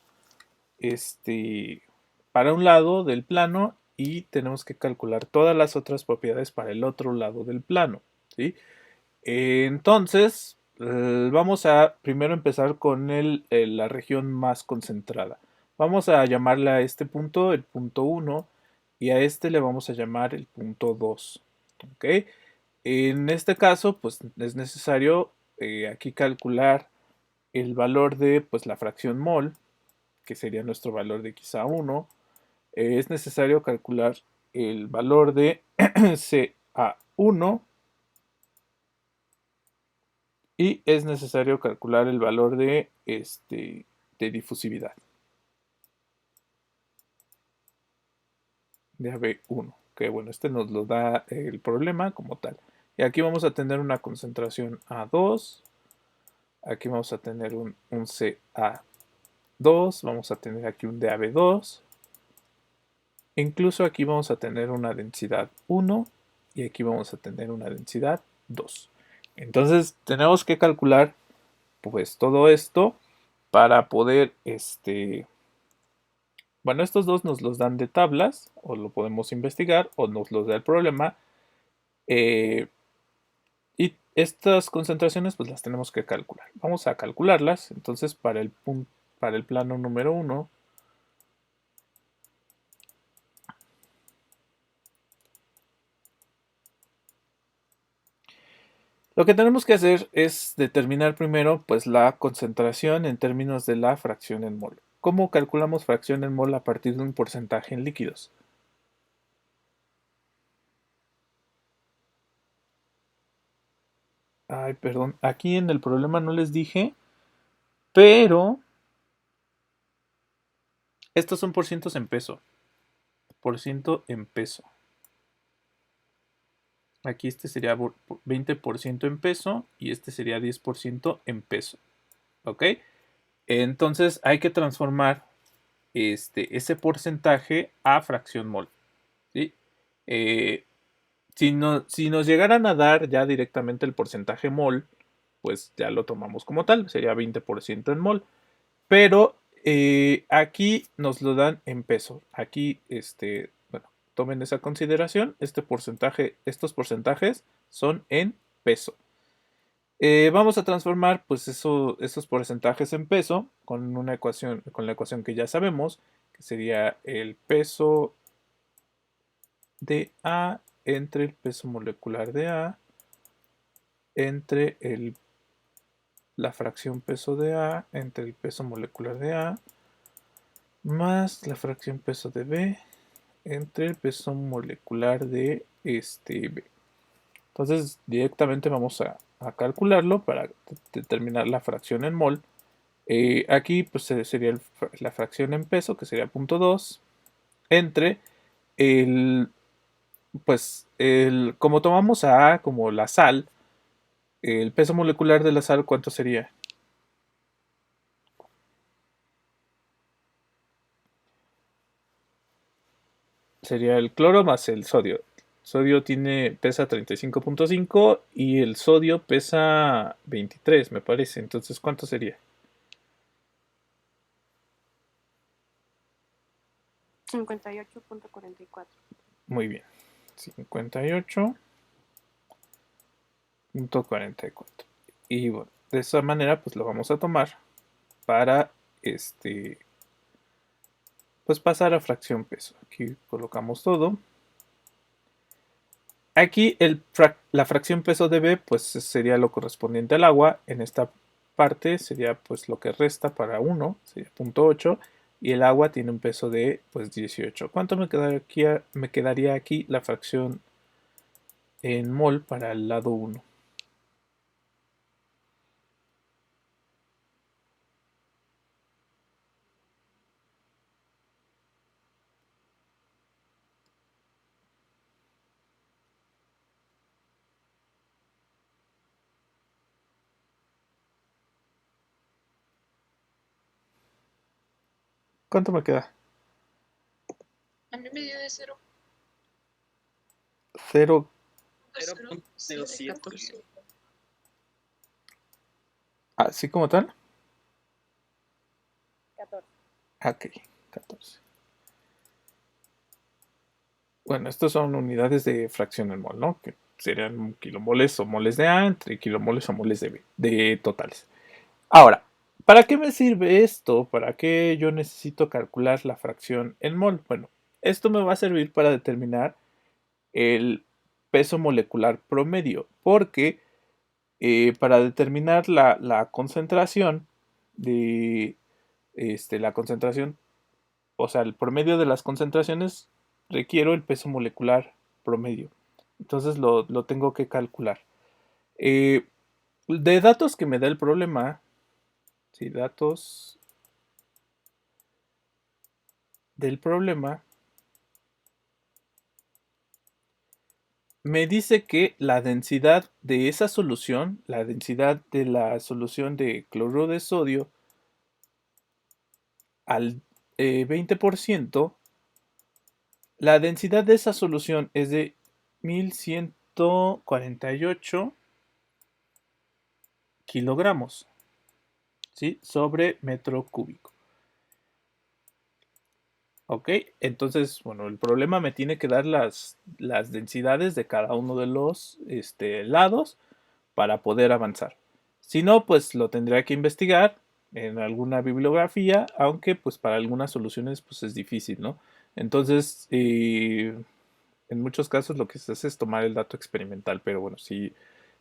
Speaker 1: para un lado del plano y tenemos que calcular todas las otras propiedades para el otro lado del plano. ¿Sí? Entonces, vamos a primero empezar con la región más concentrada. Vamos a llamarle a este punto el punto 1 y a este le vamos a llamar el punto 2. ¿Ok? En este caso, pues es necesario aquí calcular el valor de pues, la fracción mol, que sería nuestro valor de quizá 1. Es necesario calcular el valor de CA1 y es necesario calcular el valor de difusividad de AB1. Que bueno, este nos lo da el problema como tal. Y aquí vamos a tener una concentración A2. Aquí vamos a tener un CA2. Vamos a tener aquí un DAB2. Incluso aquí vamos a tener una densidad 1 y aquí vamos a tener una densidad 2. Entonces tenemos que calcular pues todo esto para poder bueno, estos dos nos los dan de tablas o lo podemos investigar o nos los da el problema. Y estas concentraciones pues las tenemos que calcular. Vamos a calcularlas. Entonces para el plano número 1, lo que tenemos que hacer es determinar primero pues la concentración en términos de la fracción en mol. ¿Cómo calculamos fracción en mol a partir de un porcentaje en líquidos? Ay, perdón, aquí en el problema no les dije, pero estos son porcientos en peso. Por ciento en peso. Aquí este sería 20% en peso y este sería 10% en peso. ¿Ok? Entonces hay que transformar ese porcentaje a fracción mol. ¿Sí? Si nos llegaran a dar ya directamente el porcentaje mol, pues ya lo tomamos como tal, sería 20% en mol. Pero aquí nos lo dan en peso. Aquí, bueno, tomen esa consideración. Estos porcentajes son en peso. Vamos a transformar pues esos porcentajes en peso con la ecuación que ya sabemos, que sería el peso de A entre el peso molecular de A entre la fracción peso de A entre el peso molecular de A más la fracción peso de B entre el peso molecular de B. Entonces directamente vamos a calcularlo para determinar la fracción en mol. Aquí pues sería la fracción en peso, que sería 0.2, entre como tomamos a A como la sal, el peso molecular de la sal, ¿cuánto sería? Sería el cloro más el sodio. El sodio pesa 35.5 y el sodio pesa 23, me parece. Entonces, ¿cuánto sería?
Speaker 3: 58.44.
Speaker 1: Muy bien. 58.44. Y bueno, de esa manera pues lo vamos a tomar para pues pasar a fracción peso. Aquí colocamos todo. Aquí la fracción peso de B pues sería lo correspondiente al agua. En esta parte sería pues lo que resta para 1, sería 0.8. Y el agua tiene un peso de pues 18. ¿Cuánto me quedaría aquí la fracción en mol para el lado 1? ¿Cuánto me queda?
Speaker 3: A mí me dio de 0.
Speaker 1: 0.
Speaker 4: 0.07.
Speaker 1: ¿Así como tal?
Speaker 3: 14.
Speaker 1: Ok, 14. Bueno, estos son unidades de fracción en mol, ¿no? Que serían kilomoles o moles de A entre kilomoles o moles de B, de totales. Ahora, ¿para qué me sirve esto? ¿Para qué yo necesito calcular la fracción en mol? Bueno, esto me va a servir para determinar el peso molecular promedio, porque para determinar la concentración de la concentración, o sea, el promedio de las concentraciones, requiero el peso molecular promedio. Entonces lo tengo que calcular. De datos que me da el problema, sí, datos del problema, me dice que la densidad de esa solución, la densidad de la solución de cloruro de sodio al 20%, la densidad de esa solución es de 1148 kilogramos, ¿sí? Sobre metro cúbico. ¿Ok? Entonces, bueno, el problema me tiene que dar las densidades de cada uno de los lados para poder avanzar. Si no, pues lo tendría que investigar en alguna bibliografía, aunque pues para algunas soluciones pues es difícil, ¿no? Entonces, en muchos casos lo que se hace es tomar el dato experimental, pero bueno, si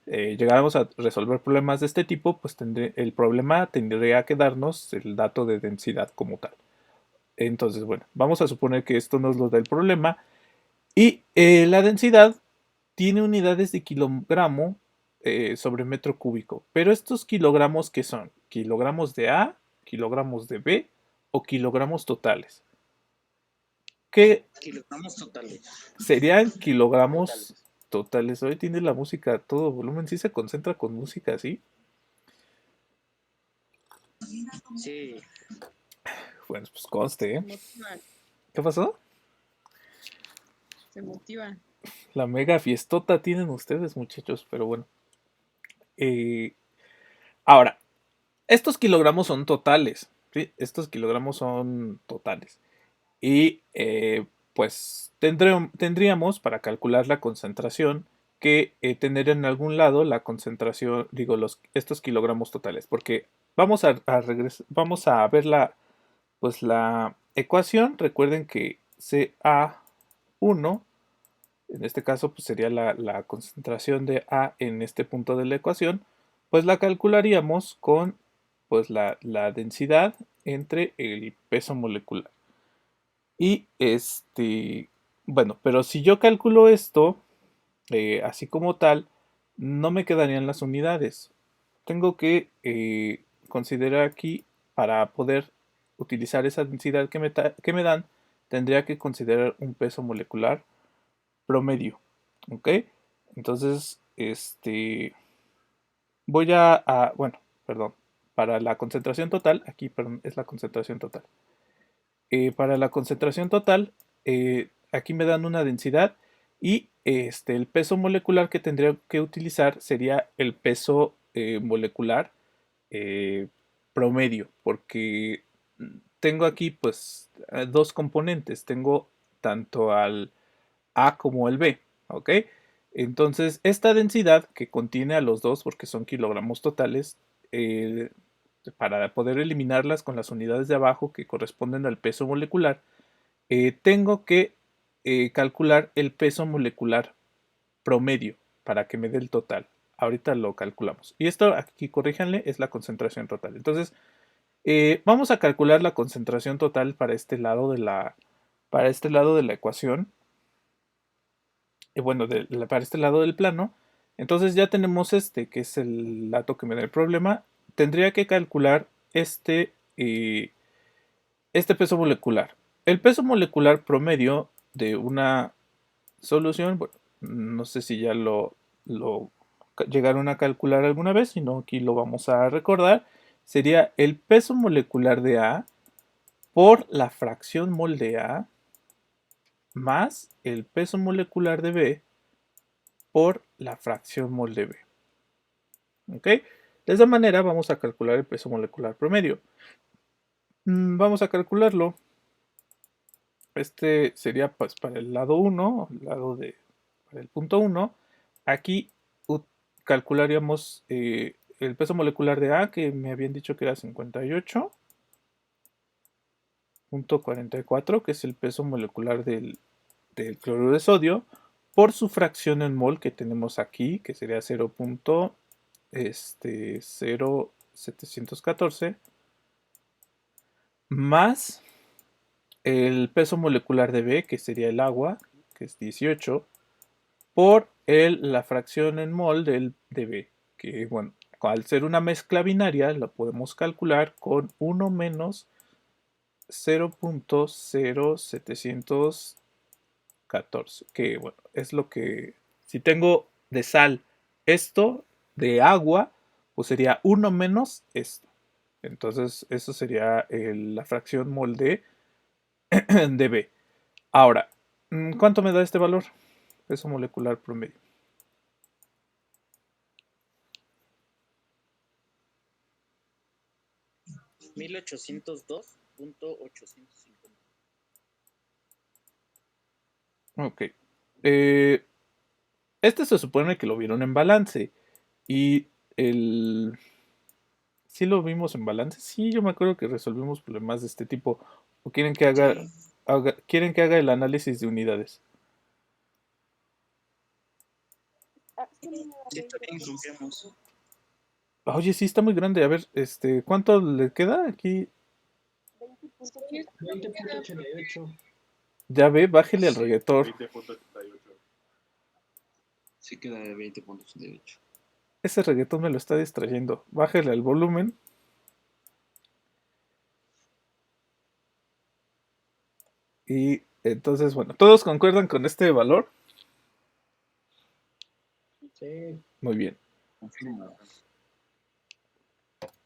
Speaker 1: llegáramos a resolver problemas de este tipo, pues el problema tendría que darnos el dato de densidad como tal. Entonces, bueno, vamos a suponer que esto nos lo da el problema y la densidad tiene unidades de kilogramo sobre metro cúbico. Pero estos kilogramos, ¿qué son? ¿Kilogramos de A, kilogramos de B o kilogramos totales? ¿Qué
Speaker 4: Kilogramos totales.
Speaker 1: serían kilogramos totales? Hoy tiene la música a todo volumen. ¿Sí se concentra con música así?
Speaker 4: Sí.
Speaker 1: Bueno, pues conste,
Speaker 3: Se
Speaker 1: ¿eh?
Speaker 3: motivan,
Speaker 1: ¿Qué pasó?
Speaker 3: se motivan.
Speaker 1: La mega fiestota tienen ustedes, muchachos, pero bueno. Eh, ahora, estos kilogramos son totales, ¿sí? Estos kilogramos son totales. Y pues tendríamos para calcular la concentración que tener en algún lado la concentración, digo, estos kilogramos totales, porque vamos a ver pues la ecuación. Recuerden que CA1, en este caso pues sería la concentración de A en este punto de la ecuación, pues la calcularíamos con pues la densidad entre el peso molecular. Y bueno, pero si yo calculo esto, así como tal, no me quedarían las unidades. Tengo que considerar aquí, para poder utilizar esa densidad que me dan, tendría que considerar un peso molecular promedio. ¿Ok? Entonces, voy bueno, perdón, para la concentración total, aquí, perdón, es la concentración total. Para la concentración total, aquí me dan una densidad y el peso molecular que tendría que utilizar sería el peso molecular eh, promedio, porque tengo aquí pues dos componentes, tengo tanto al A como al B, ¿ok? Entonces, esta densidad que contiene a los dos, porque son kilogramos totales, eh, para poder eliminarlas con las unidades de abajo que corresponden al peso molecular, tengo que calcular el peso molecular promedio para que me dé el total. Ahorita lo calculamos. Y esto aquí, corríjanle, es la concentración total. Entonces, vamos a calcular la concentración total para este lado para este lado de la ecuación. Bueno, para este lado del plano. Entonces ya tenemos que es el dato que me da el problema. Tendría que calcular este peso molecular. El peso molecular promedio de una solución, bueno, no sé si ya lo llegaron a calcular alguna vez, si no, aquí lo vamos a recordar. Sería el peso molecular de A por la fracción mol de A más el peso molecular de B por la fracción mol de B. ¿Ok? De esa manera vamos a calcular el peso molecular promedio. Vamos a calcularlo. Este sería pues para el lado 1, para el punto 1. Aquí calcularíamos el peso molecular de A, que me habían dicho que era 58.44, que es el peso molecular del cloruro de sodio, por su fracción en mol que tenemos aquí, que sería 0.0714, más el peso molecular de B, que sería el agua, que es 18, por la fracción en mol de B, que bueno, al ser una mezcla binaria, la podemos calcular con 1 menos 0.0714, que bueno, es lo que, si tengo de sal esto, de agua, pues sería 1 menos esto. Entonces, eso sería la fracción mol de B. Ahora, ¿cuánto me da este valor? Peso molecular promedio.
Speaker 4: 1802.850.
Speaker 1: Ok. Eh, este se supone que lo vieron en balance. Y el... ¿Sí lo vimos en balance? Sí, yo me acuerdo que resolvimos problemas de este tipo. ¿O quieren que quieren que haga el análisis de unidades?
Speaker 4: Sí, también confiamos.
Speaker 1: Oye, sí, está muy grande. A ver, ¿cuánto le queda aquí?
Speaker 3: Sí,
Speaker 5: 20.88.
Speaker 1: Ya ve, bájele al reggaetón.
Speaker 6: 20.88.
Speaker 4: Sí queda de 20.88.
Speaker 1: Ese reggaetón me lo está distrayendo. Bájele al volumen. Y entonces, bueno, ¿todos concuerdan con este valor?
Speaker 5: Sí.
Speaker 1: Muy bien.
Speaker 4: Confirmo.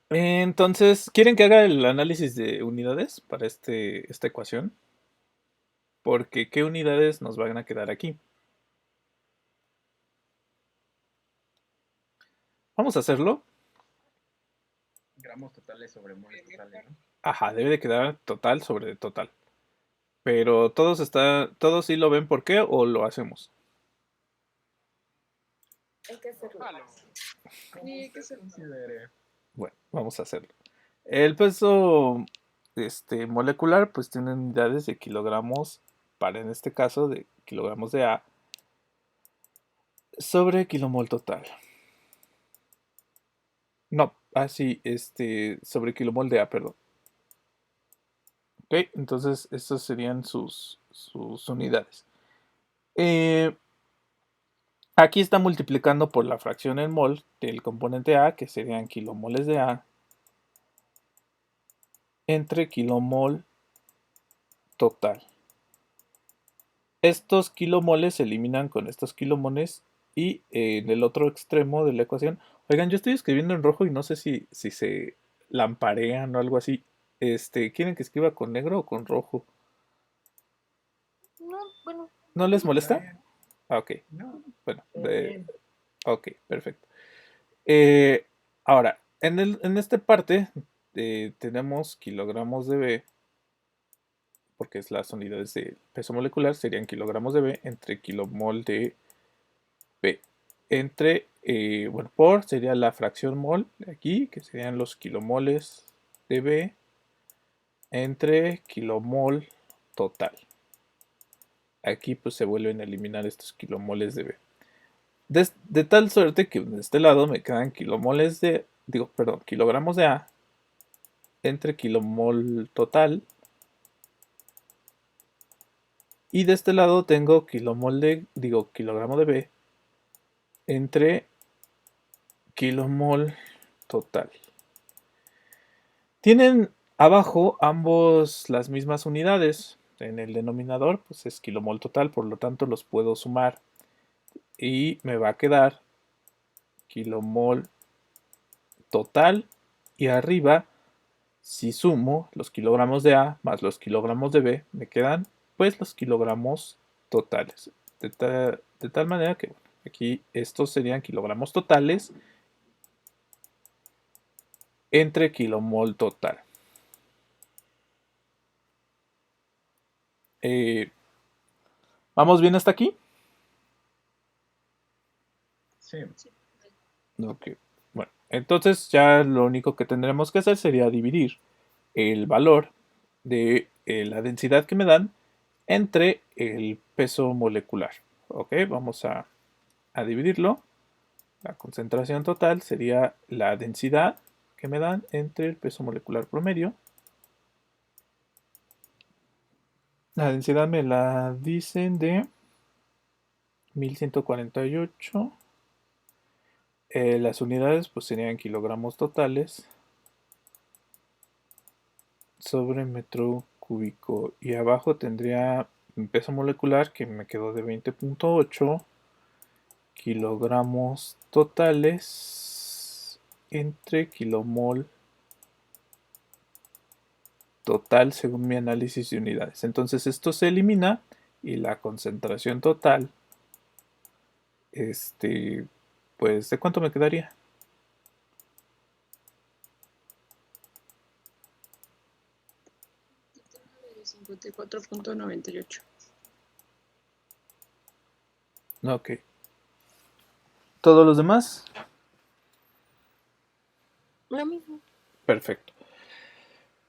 Speaker 1: Entonces, ¿quieren que haga el análisis de unidades para esta ecuación? Porque ¿qué unidades nos van a quedar aquí? Vamos a hacerlo.
Speaker 5: Gramos totales sobre moles totales, ¿no?
Speaker 1: Ajá, debe de quedar total sobre total. Pero todos sí lo ven por qué o lo hacemos.
Speaker 3: hay que hacerlo. Sí, hay que hacerlo.
Speaker 5: Considere.
Speaker 1: Bueno, vamos a hacerlo. El peso molecular pues tiene unidades de kilogramos para en este caso de kilogramos de A sobre kilomol total. No, así, sobre kilomol de A, perdón. Ok, entonces estas serían sus unidades. Aquí está multiplicando por la fracción en mol del componente A, que serían kilomoles de A, entre kilomol total. Estos kilomoles se eliminan con estos kilomoles y en el otro extremo de la ecuación, oigan, yo estoy escribiendo en rojo y no sé si se lamparean o algo así. ¿Quieren que escriba con negro o con rojo?
Speaker 3: No, bueno,
Speaker 1: ¿No les
Speaker 5: Está
Speaker 1: molesta?
Speaker 5: bien.
Speaker 1: Ah, ok.
Speaker 5: No,
Speaker 1: Bueno,
Speaker 5: está bien.
Speaker 1: ok, perfecto. Eh, ahora, en esta parte tenemos kilogramos de B, porque es las unidades de peso molecular, serían kilogramos de B entre kilomol de B. Bueno, por sería la fracción mol de aquí, que serían los kilomoles de B, entre kilomol total. Aquí pues se vuelven a eliminar estos kilomoles de B. De tal suerte que de este lado me quedan kilogramos de A entre kilomol total. Y de este lado tengo kilogramo de B entre kilomol total. Tienen abajo ambos las mismas unidades. En el denominador pues es kilomol total, por lo tanto los puedo sumar. Y me va a quedar kilomol total. Y arriba, si sumo los kilogramos de A más los kilogramos de B, me quedan pues los kilogramos totales. De tal manera que aquí estos serían kilogramos totales entre kilomol total. ¿Vamos bien hasta aquí?
Speaker 5: Sí.
Speaker 1: Ok. Bueno, entonces ya lo único que tendremos que hacer sería dividir el valor de la densidad que me dan entre el peso molecular. Ok, vamos a dividirlo. La concentración total sería la densidad que me dan entre el peso molecular promedio. La densidad me la dicen de 1148. Las unidades pues serían kilogramos totales sobre metro cúbico. Y abajo tendría un peso molecular que me quedó de 20.8 kilogramos totales entre kilomol total según mi análisis de unidades. Entonces esto se elimina y la concentración total, pues ¿de cuánto me quedaría?
Speaker 3: de 54.98.
Speaker 1: Ok. ¿Todos los demás?
Speaker 3: Lo mismo.
Speaker 1: Perfecto.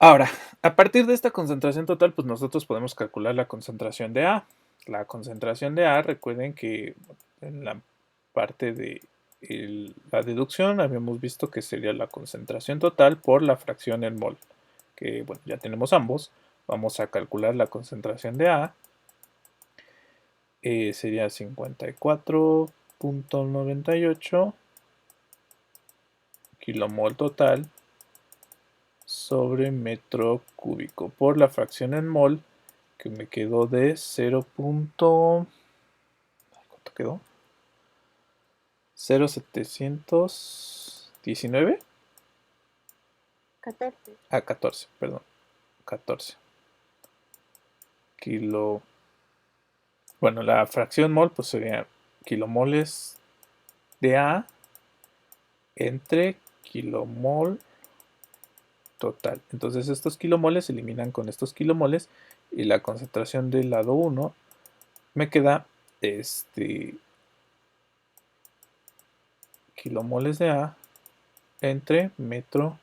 Speaker 1: Ahora, a partir de esta concentración total, pues nosotros podemos calcular la concentración de A. La concentración de A, recuerden que en la parte de la deducción habíamos visto que sería la concentración total por la fracción en mol. Que bueno, ya tenemos ambos. Vamos a calcular la concentración de A. Sería 54.98 kilomol total sobre metro cúbico por la fracción en mol, que me quedó de 0. ¿Cuánto quedó? 0,719
Speaker 3: 14.
Speaker 1: a 14, perdón, 14 kilo. Bueno, la fracción mol pues sería kilomoles de A entre kilomol total. Entonces estos kilomoles se eliminan con estos kilomoles y la concentración del lado 1 me queda kilomoles de A entre metro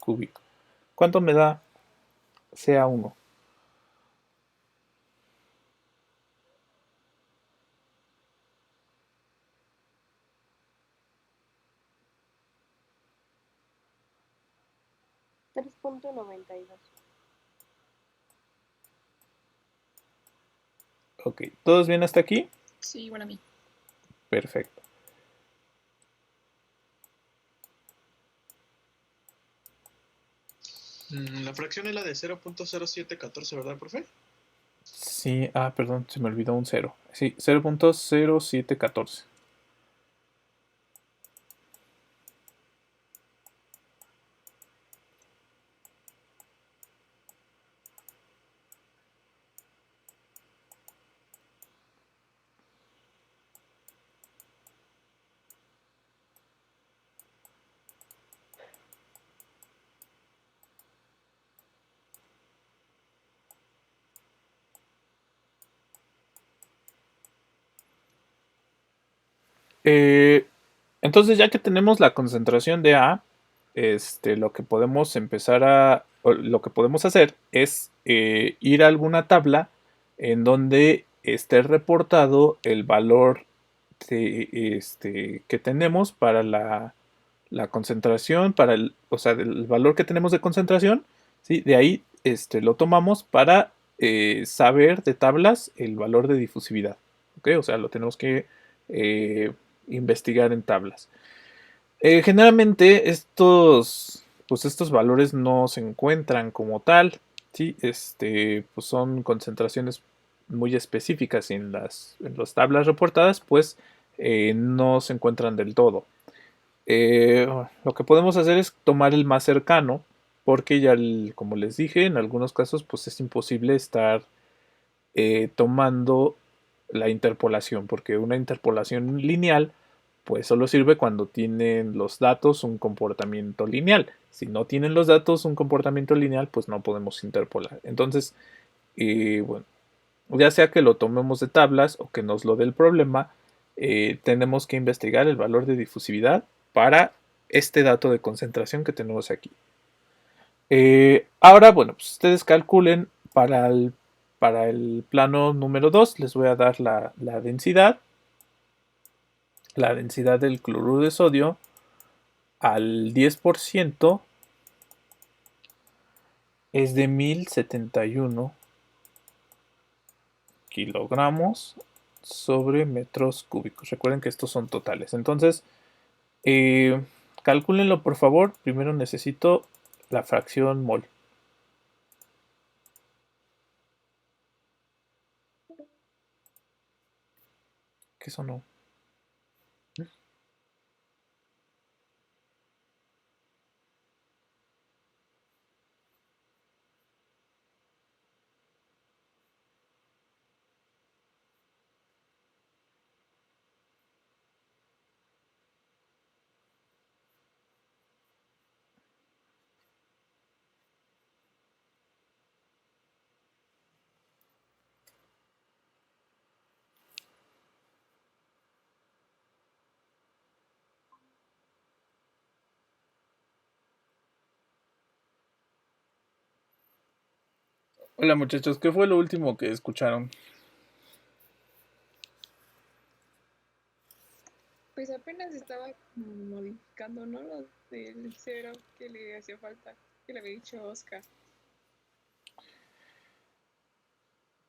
Speaker 1: cúbico. ¿Cuánto me da CA1?
Speaker 3: $3.92.
Speaker 1: Ok, ¿todos bien hasta aquí?
Speaker 3: Sí, bueno, a mí.
Speaker 1: Perfecto.
Speaker 2: La fracción es la de 0.0714, ¿verdad, profe?
Speaker 1: Sí, perdón, se me olvidó un 0. Sí, 0.0714. Entonces, ya que tenemos la concentración de A, lo que podemos lo que podemos hacer es ir a alguna tabla en donde esté reportado el valor que tenemos para la concentración, o sea, el valor que tenemos de concentración, ¿sí? De ahí lo tomamos para saber de tablas el valor de difusividad, ¿ok? O sea, lo tenemos que eh, investigar en tablas. Generalmente pues estos valores no se encuentran como tal, ¿sí? Pues son concentraciones muy específicas en las tablas reportadas, pues no se encuentran del todo. Lo que podemos hacer es tomar el más cercano, porque ya, como les dije, en algunos casos pues es imposible estar tomando la interpolación, porque una interpolación lineal pues solo sirve cuando tienen los datos un comportamiento lineal. Si no tienen los datos un comportamiento lineal, pues no podemos interpolar. Entonces, bueno, ya sea que lo tomemos de tablas o que nos lo dé el problema, tenemos que investigar el valor de difusividad para este dato de concentración que tenemos aquí. Ahora, bueno, pues ustedes calculen para el plano número 2, les voy a dar la densidad. La densidad del cloruro de sodio al 10% es de 1071 kilogramos sobre metros cúbicos. Recuerden que estos son totales. Entonces, calcúlenlo por favor. Primero necesito la fracción mol. ¿Qué sonó? Hola muchachos, ¿qué fue lo último que escucharon?
Speaker 3: Pues apenas estaba modificando, ¿no? Lo del cero que le hacía falta, que le había dicho Oscar.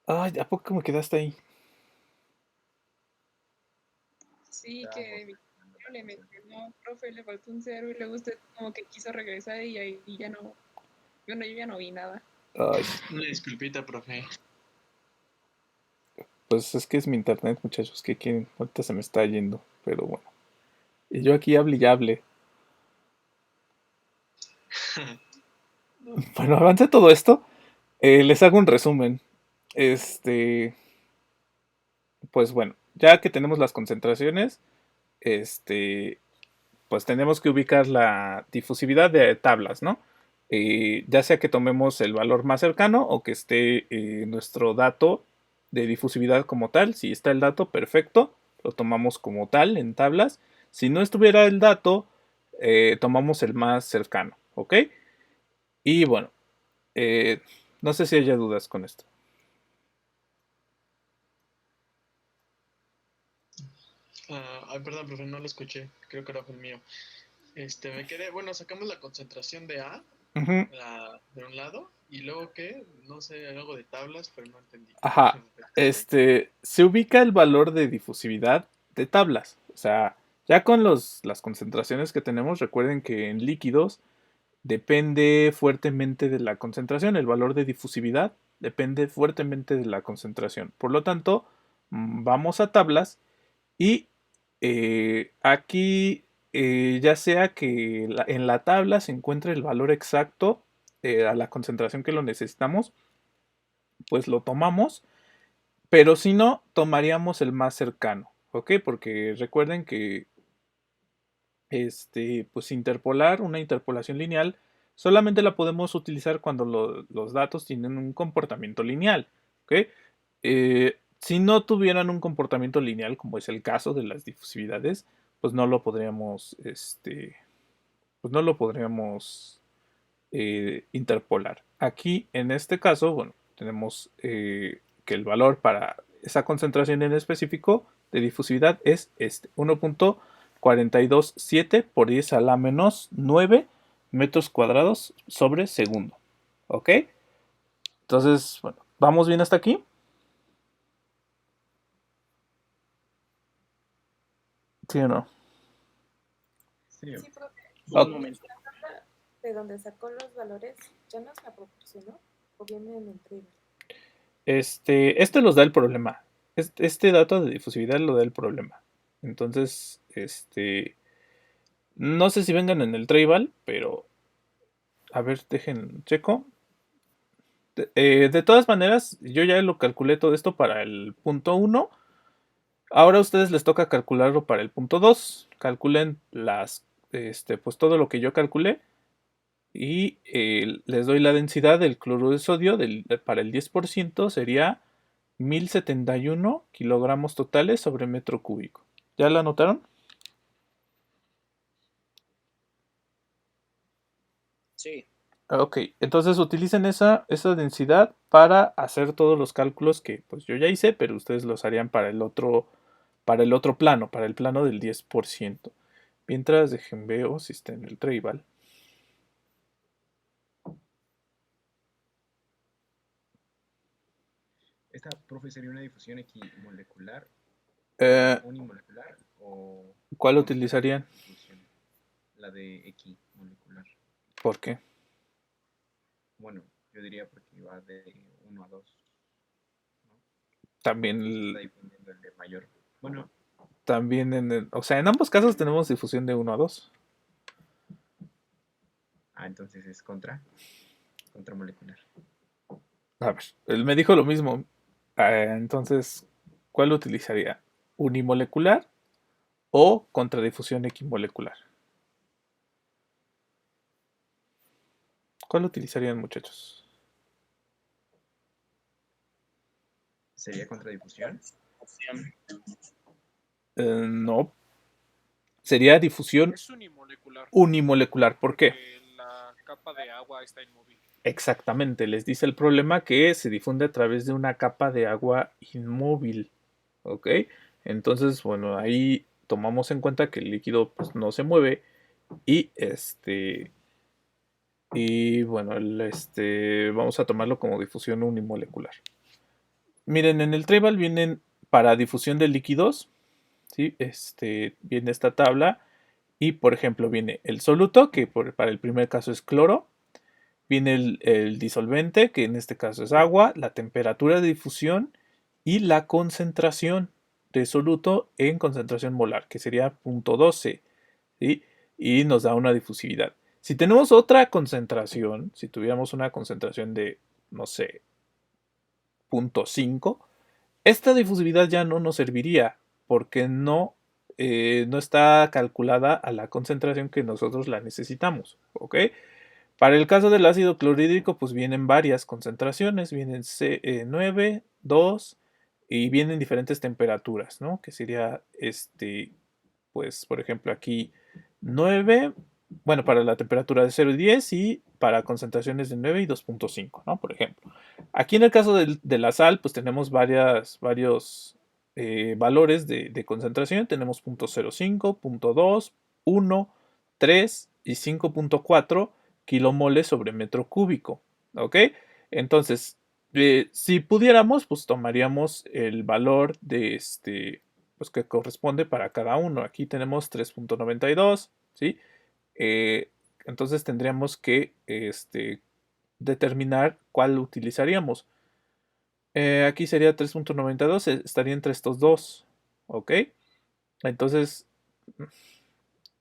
Speaker 1: Ay, ¿a poco me quedaste ahí?
Speaker 3: Sí,
Speaker 5: Estábamos
Speaker 3: que mi
Speaker 5: hablando
Speaker 3: compañero
Speaker 5: la
Speaker 3: le
Speaker 5: concentración.
Speaker 3: mencionó, profe, le faltó un cero y luego usted como que quiso regresar y ahí ya no, bueno, yo ya no vi nada.
Speaker 1: Ay,
Speaker 2: Una disculpita, profe.
Speaker 1: pues es que es mi internet, muchachos, que quieren, ahorita se me está yendo, pero bueno. Y yo aquí hable y hable. Bueno, avance todo esto. Les hago un resumen. Este, pues bueno, ya que tenemos las concentraciones, este, pues tenemos que ubicar la difusividad de tablas, ¿no? Ya sea que tomemos el valor más cercano o que esté nuestro dato de difusividad como tal. Si está el dato, perfecto, lo tomamos como tal en tablas. Si no estuviera el dato, tomamos el más cercano, ¿ok? Y bueno, eh, no sé si haya dudas con esto.
Speaker 2: Ay, perdón, profe, no lo escuché. Creo que era fue el mío. Me quedé, bueno, sacamos la concentración de A,
Speaker 1: Ujú.
Speaker 2: de un lado, y luego qué, no sé, algo de tablas, pero no entendí.
Speaker 1: Ajá, se ubica el valor de difusividad de tablas. O sea, ya con las concentraciones que tenemos, recuerden que en líquidos depende fuertemente de la concentración. El valor de difusividad depende fuertemente de la concentración. Por lo tanto, vamos a tablas y aquí, ya sea que en la tabla se encuentre el valor exacto a la concentración que lo necesitamos, pues lo tomamos, pero si no, tomaríamos el más cercano, ¿ok? Porque recuerden que pues interpolar, una interpolación lineal, solamente la podemos utilizar cuando los datos tienen un comportamiento lineal, ¿ok? Si no tuvieran un comportamiento lineal, como es el caso de las difusividades, pues no lo podríamos, pues no lo podríamos interpolar. Aquí, en este caso, bueno, tenemos que el valor para esa concentración en específico de difusividad es 1.427 por 10 a la menos 9 metros cuadrados sobre segundo. ¿Ok? Entonces, bueno, ¿vamos bien hasta aquí? ¿Sí o no?
Speaker 5: Sí,
Speaker 3: Sí, profe,
Speaker 1: Ok.
Speaker 4: Un momento.
Speaker 3: la tabla de donde sacó los valores, ¿ya nos la proporcionó? ¿O viene en el trailer?
Speaker 1: Este los da el problema. Este dato de difusividad lo da el problema. Entonces, no sé si vengan en el tribal, pero a ver, dejen checo. De todas maneras, yo ya lo calculé todo esto para el punto uno. Ahora a ustedes les toca calcularlo para el punto 2. Calculen pues todo lo que yo calculé y les doy la densidad del cloruro de sodio para el 10% sería 1071 kilogramos totales sobre metro cúbico. ¿Ya la anotaron?
Speaker 4: Sí.
Speaker 1: Ok, entonces utilicen esa densidad para hacer todos los cálculos que pues yo ya hice, pero ustedes los harían para el otro plano, para el plano del 10%. Mientras dejen veo si está en el tribal.
Speaker 5: esta, profe, sería una difusión equimolecular,
Speaker 1: Eh,
Speaker 5: unimolecular o
Speaker 1: ¿Cuál utilizarían?
Speaker 5: contra-difusión. La de equimolecular.
Speaker 1: ¿Por qué?
Speaker 5: Bueno, yo diría porque va de 1 a 2, ¿no?
Speaker 1: También,
Speaker 5: Y se está difundiendo el de mayor. Bueno,
Speaker 1: también o sea, en ambos casos tenemos difusión de 1 a 2.
Speaker 5: entonces es contramolecular.
Speaker 1: A ver, él me dijo lo mismo. Entonces, ¿cuál utilizaría? ¿Unimolecular o contradifusión equimolecular? ¿Cuál utilizarían, muchachos?
Speaker 5: ¿Sería contradifusión?
Speaker 4: Opción.
Speaker 1: No, sería difusión
Speaker 6: Es unimolecular,
Speaker 1: unimolecular. ¿Por qué?
Speaker 6: porque la capa de agua está inmóvil.
Speaker 1: Exactamente, les dice el problema que se difunde a través de una capa de agua inmóvil, ¿ok? Entonces, bueno, ahí tomamos en cuenta que el líquido pues, no se mueve y bueno, vamos a tomarlo como difusión unimolecular. Miren, en el Tribal vienen para difusión de líquidos, ¿sí? Viene esta tabla y, por ejemplo, viene el soluto, que para el primer caso es cloro, viene el disolvente, que en este caso es agua, la temperatura de difusión y la concentración de soluto en concentración molar, que sería 0.12, ¿sí? Y nos da una difusividad. Si tenemos otra concentración, si tuviéramos una concentración de, no sé, 0.5, esta difusividad ya no nos serviría porque no está calculada a la concentración que nosotros la necesitamos, ¿ok? Para el caso del ácido clorhídrico, pues vienen varias concentraciones, vienen 9, 2 y vienen diferentes temperaturas, ¿no? Que sería pues por ejemplo aquí 9, bueno, para la temperatura de 0 y 10 y para concentraciones de 9 y 2.5, ¿no? Por ejemplo. Aquí en el caso de la sal, pues tenemos varios valores de concentración. Tenemos 0.05, 0.2, 1, 3 y 5.4 kilomoles sobre metro cúbico, ¿ok? Entonces, si pudiéramos, pues tomaríamos el valor de pues que corresponde para cada uno. Aquí tenemos 3.92, ¿sí? Entonces tendríamos que determinar cuál utilizaríamos. Aquí sería 3.92, estaría entre estos dos, ¿ok? Entonces,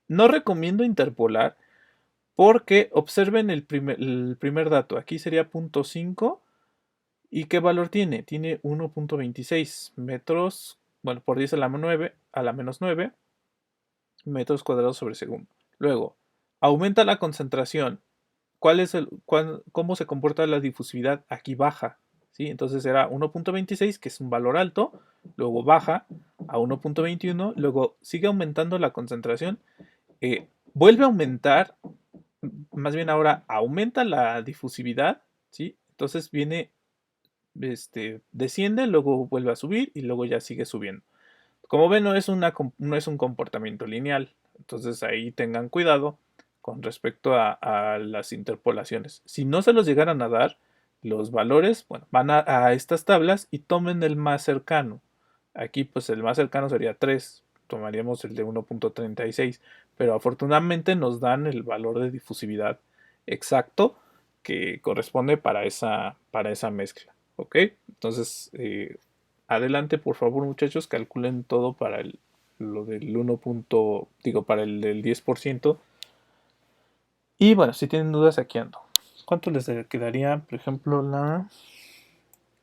Speaker 1: no recomiendo interpolar porque observen el primer dato. Aquí sería 0.5. ¿Y qué valor tiene? Tiene 1.26 metros, bueno, por 10 a la menos 9 metros cuadrados sobre segundo. Luego, aumenta la concentración. ¿Cómo se comporta la difusividad? Aquí baja, ¿sí? Entonces era 1.26, que es un valor alto, luego baja a 1.21, luego sigue aumentando la concentración, vuelve a aumentar, más bien ahora aumenta la difusividad, ¿sí? Entonces desciende, luego vuelve a subir y luego ya sigue subiendo. Como ven, no es un comportamiento lineal, entonces ahí tengan cuidado con respecto a las interpolaciones. Si no se los llegaran a dar, los valores, bueno, van a estas tablas y tomen el más cercano. Aquí pues el más cercano sería 3, tomaríamos el de 1.36, pero afortunadamente nos dan el valor de difusividad exacto que corresponde para esa mezcla. ¿Ok? Entonces, adelante, por favor, muchachos, calculen todo para lo del 1. Digo, para el del 10%. Y bueno, si tienen dudas, aquí ando. ¿Cuánto les quedaría, por ejemplo, la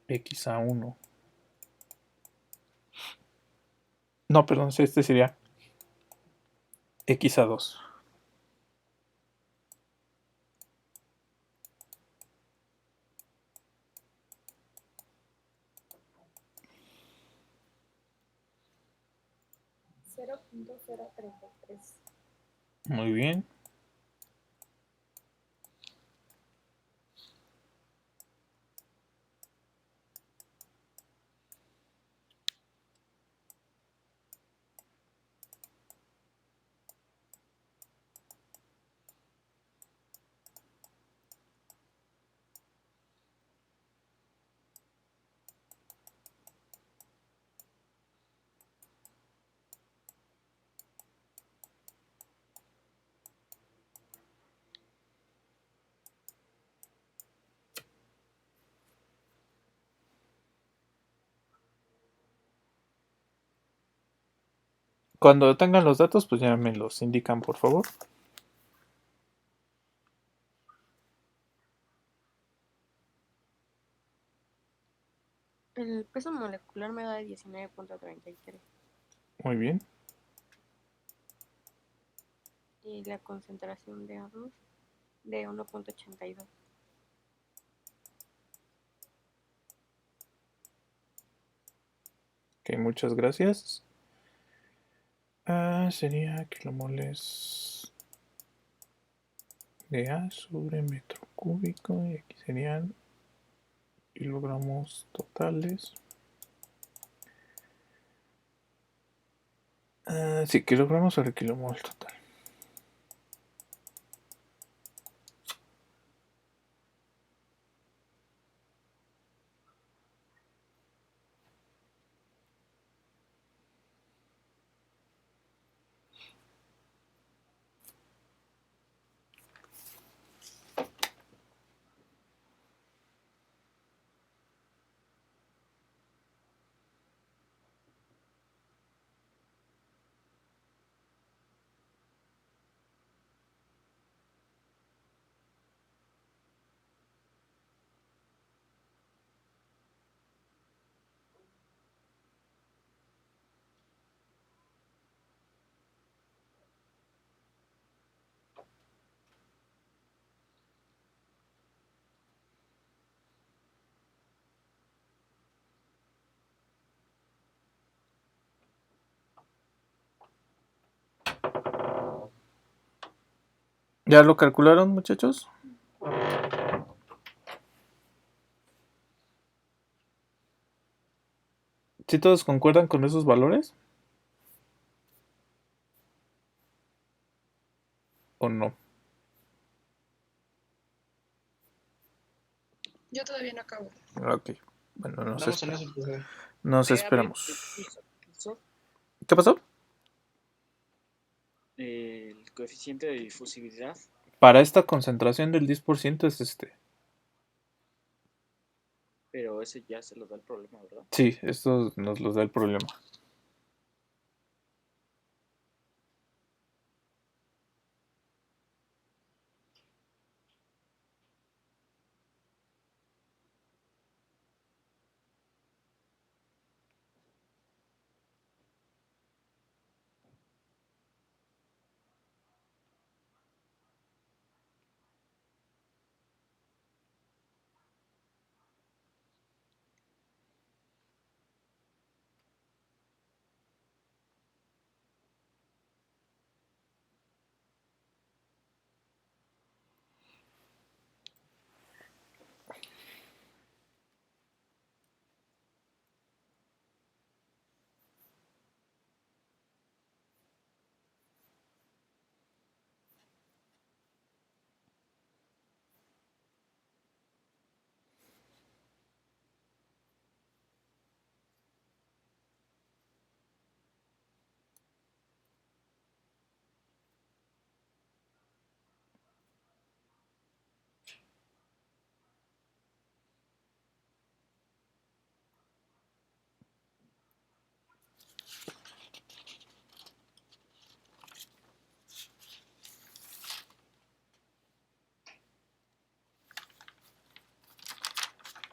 Speaker 1: X a 1? No, perdón, este sería X a 2.
Speaker 3: $0.033.
Speaker 1: Muy bien. Cuando tengan los datos, pues ya me los indican, por favor.
Speaker 3: El peso molecular me da 19.33
Speaker 1: Muy bien.
Speaker 3: y la concentración de A2 de 1.82.
Speaker 1: Ok, muchas gracias. Sería kilomoles de A sobre metro cúbico. Y aquí serían kilogramos totales. Sí, kilogramos sobre kilomol total. ¿Ya lo calcularon, muchachos? ¿Sí todos concuerdan con esos valores? ¿O no?
Speaker 3: Yo todavía no acabo.
Speaker 1: Ok. Bueno,
Speaker 2: Andamos en eso, profe.
Speaker 1: nos
Speaker 4: A ver,
Speaker 1: esperamos.
Speaker 4: eso,
Speaker 1: ¿Qué pasó?
Speaker 4: el coeficiente de difusividad.
Speaker 1: Para esta concentración del 10% es este.
Speaker 4: Pero ese ya se lo da el problema, ¿verdad?
Speaker 1: Sí, esto nos los da el problema.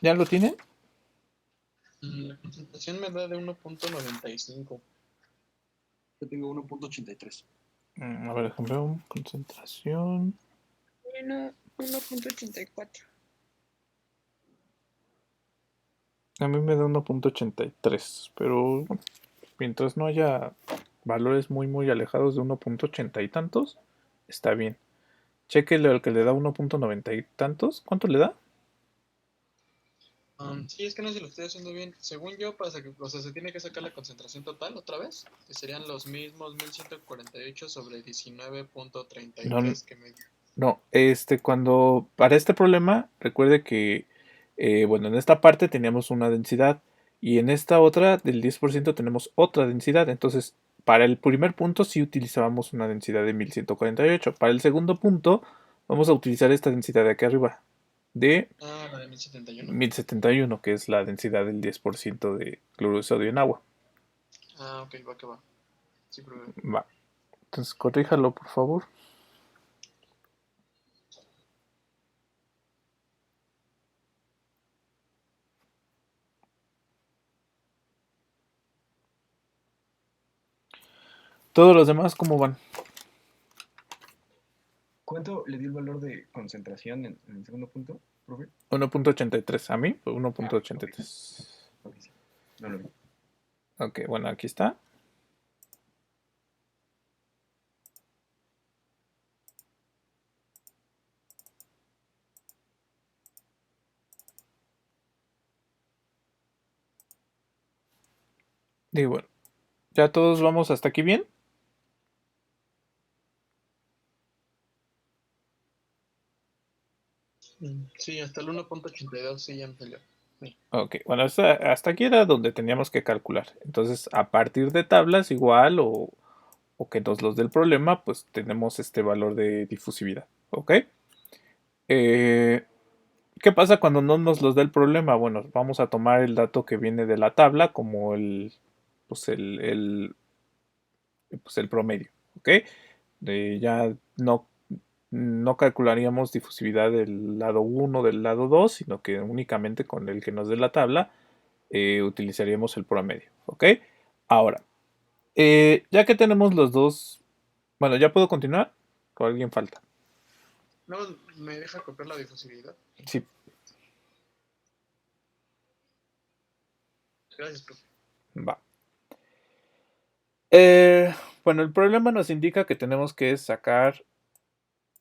Speaker 1: ¿Ya lo tienen?
Speaker 2: La concentración me da de 1.95.
Speaker 6: Yo tengo 1.83.
Speaker 1: A ver, ejemplo, concentración.
Speaker 3: 1.84.
Speaker 1: A mí me da 1.83, pero bueno, mientras no haya valores muy alejados de 1.80 y tantos, está bien. Chequele al que le da 1.90 y tantos. ¿Cuánto le da?
Speaker 2: Sí, es que no sé si lo estoy haciendo bien. Según yo, o sea, se tiene que sacar la concentración total otra vez, que serían los mismos 1148 sobre 19.33
Speaker 1: No,
Speaker 2: que me dio.
Speaker 1: no, cuando para este problema, recuerde que, bueno, en esta parte teníamos una densidad y en esta otra del 10% tenemos otra densidad. Entonces, para el primer punto sí utilizábamos una densidad de 1148. Para el segundo punto, vamos a utilizar esta densidad de aquí arriba, de
Speaker 2: La de 1071.
Speaker 1: 1071, que es la densidad del 10% de cloruro de sodio en agua.
Speaker 2: Ok, va que va. Sí, profe.
Speaker 1: Va. Entonces, corríjalo, por favor. Todos los demás, ¿cómo van?
Speaker 5: ¿Cuánto le dio el valor de concentración en el segundo punto, profe?
Speaker 1: 1.83. A mí fue
Speaker 5: Ok.
Speaker 1: 1.83.
Speaker 5: Ok, sí. No lo vi.
Speaker 1: Ok, bueno, aquí está. Digo, bueno, ¿ya todos vamos hasta aquí bien?
Speaker 2: Sí, hasta el 1.82 sí ya me salió. Sí.
Speaker 1: Ok, bueno, hasta aquí era donde teníamos que calcular. Entonces, a partir de tablas igual o que nos los dé el problema, pues tenemos este valor de difusividad. ¿Ok? Eh, ¿Qué pasa cuando no nos los da el problema? Bueno, vamos a tomar el dato que viene de la tabla como pues pues el promedio. ¿Ok? Ya no calcularíamos difusividad del lado 1, del lado 2, sino que únicamente con el que nos dé la tabla utilizaríamos el promedio. ¿Ok? Ahora, ya que tenemos los dos, bueno, ¿ya puedo continuar? ¿O alguien falta?
Speaker 2: No, me deja copiar la difusividad.
Speaker 1: Sí,
Speaker 2: Gracias, profe.
Speaker 1: va. Eh, bueno, el problema nos indica que tenemos que sacar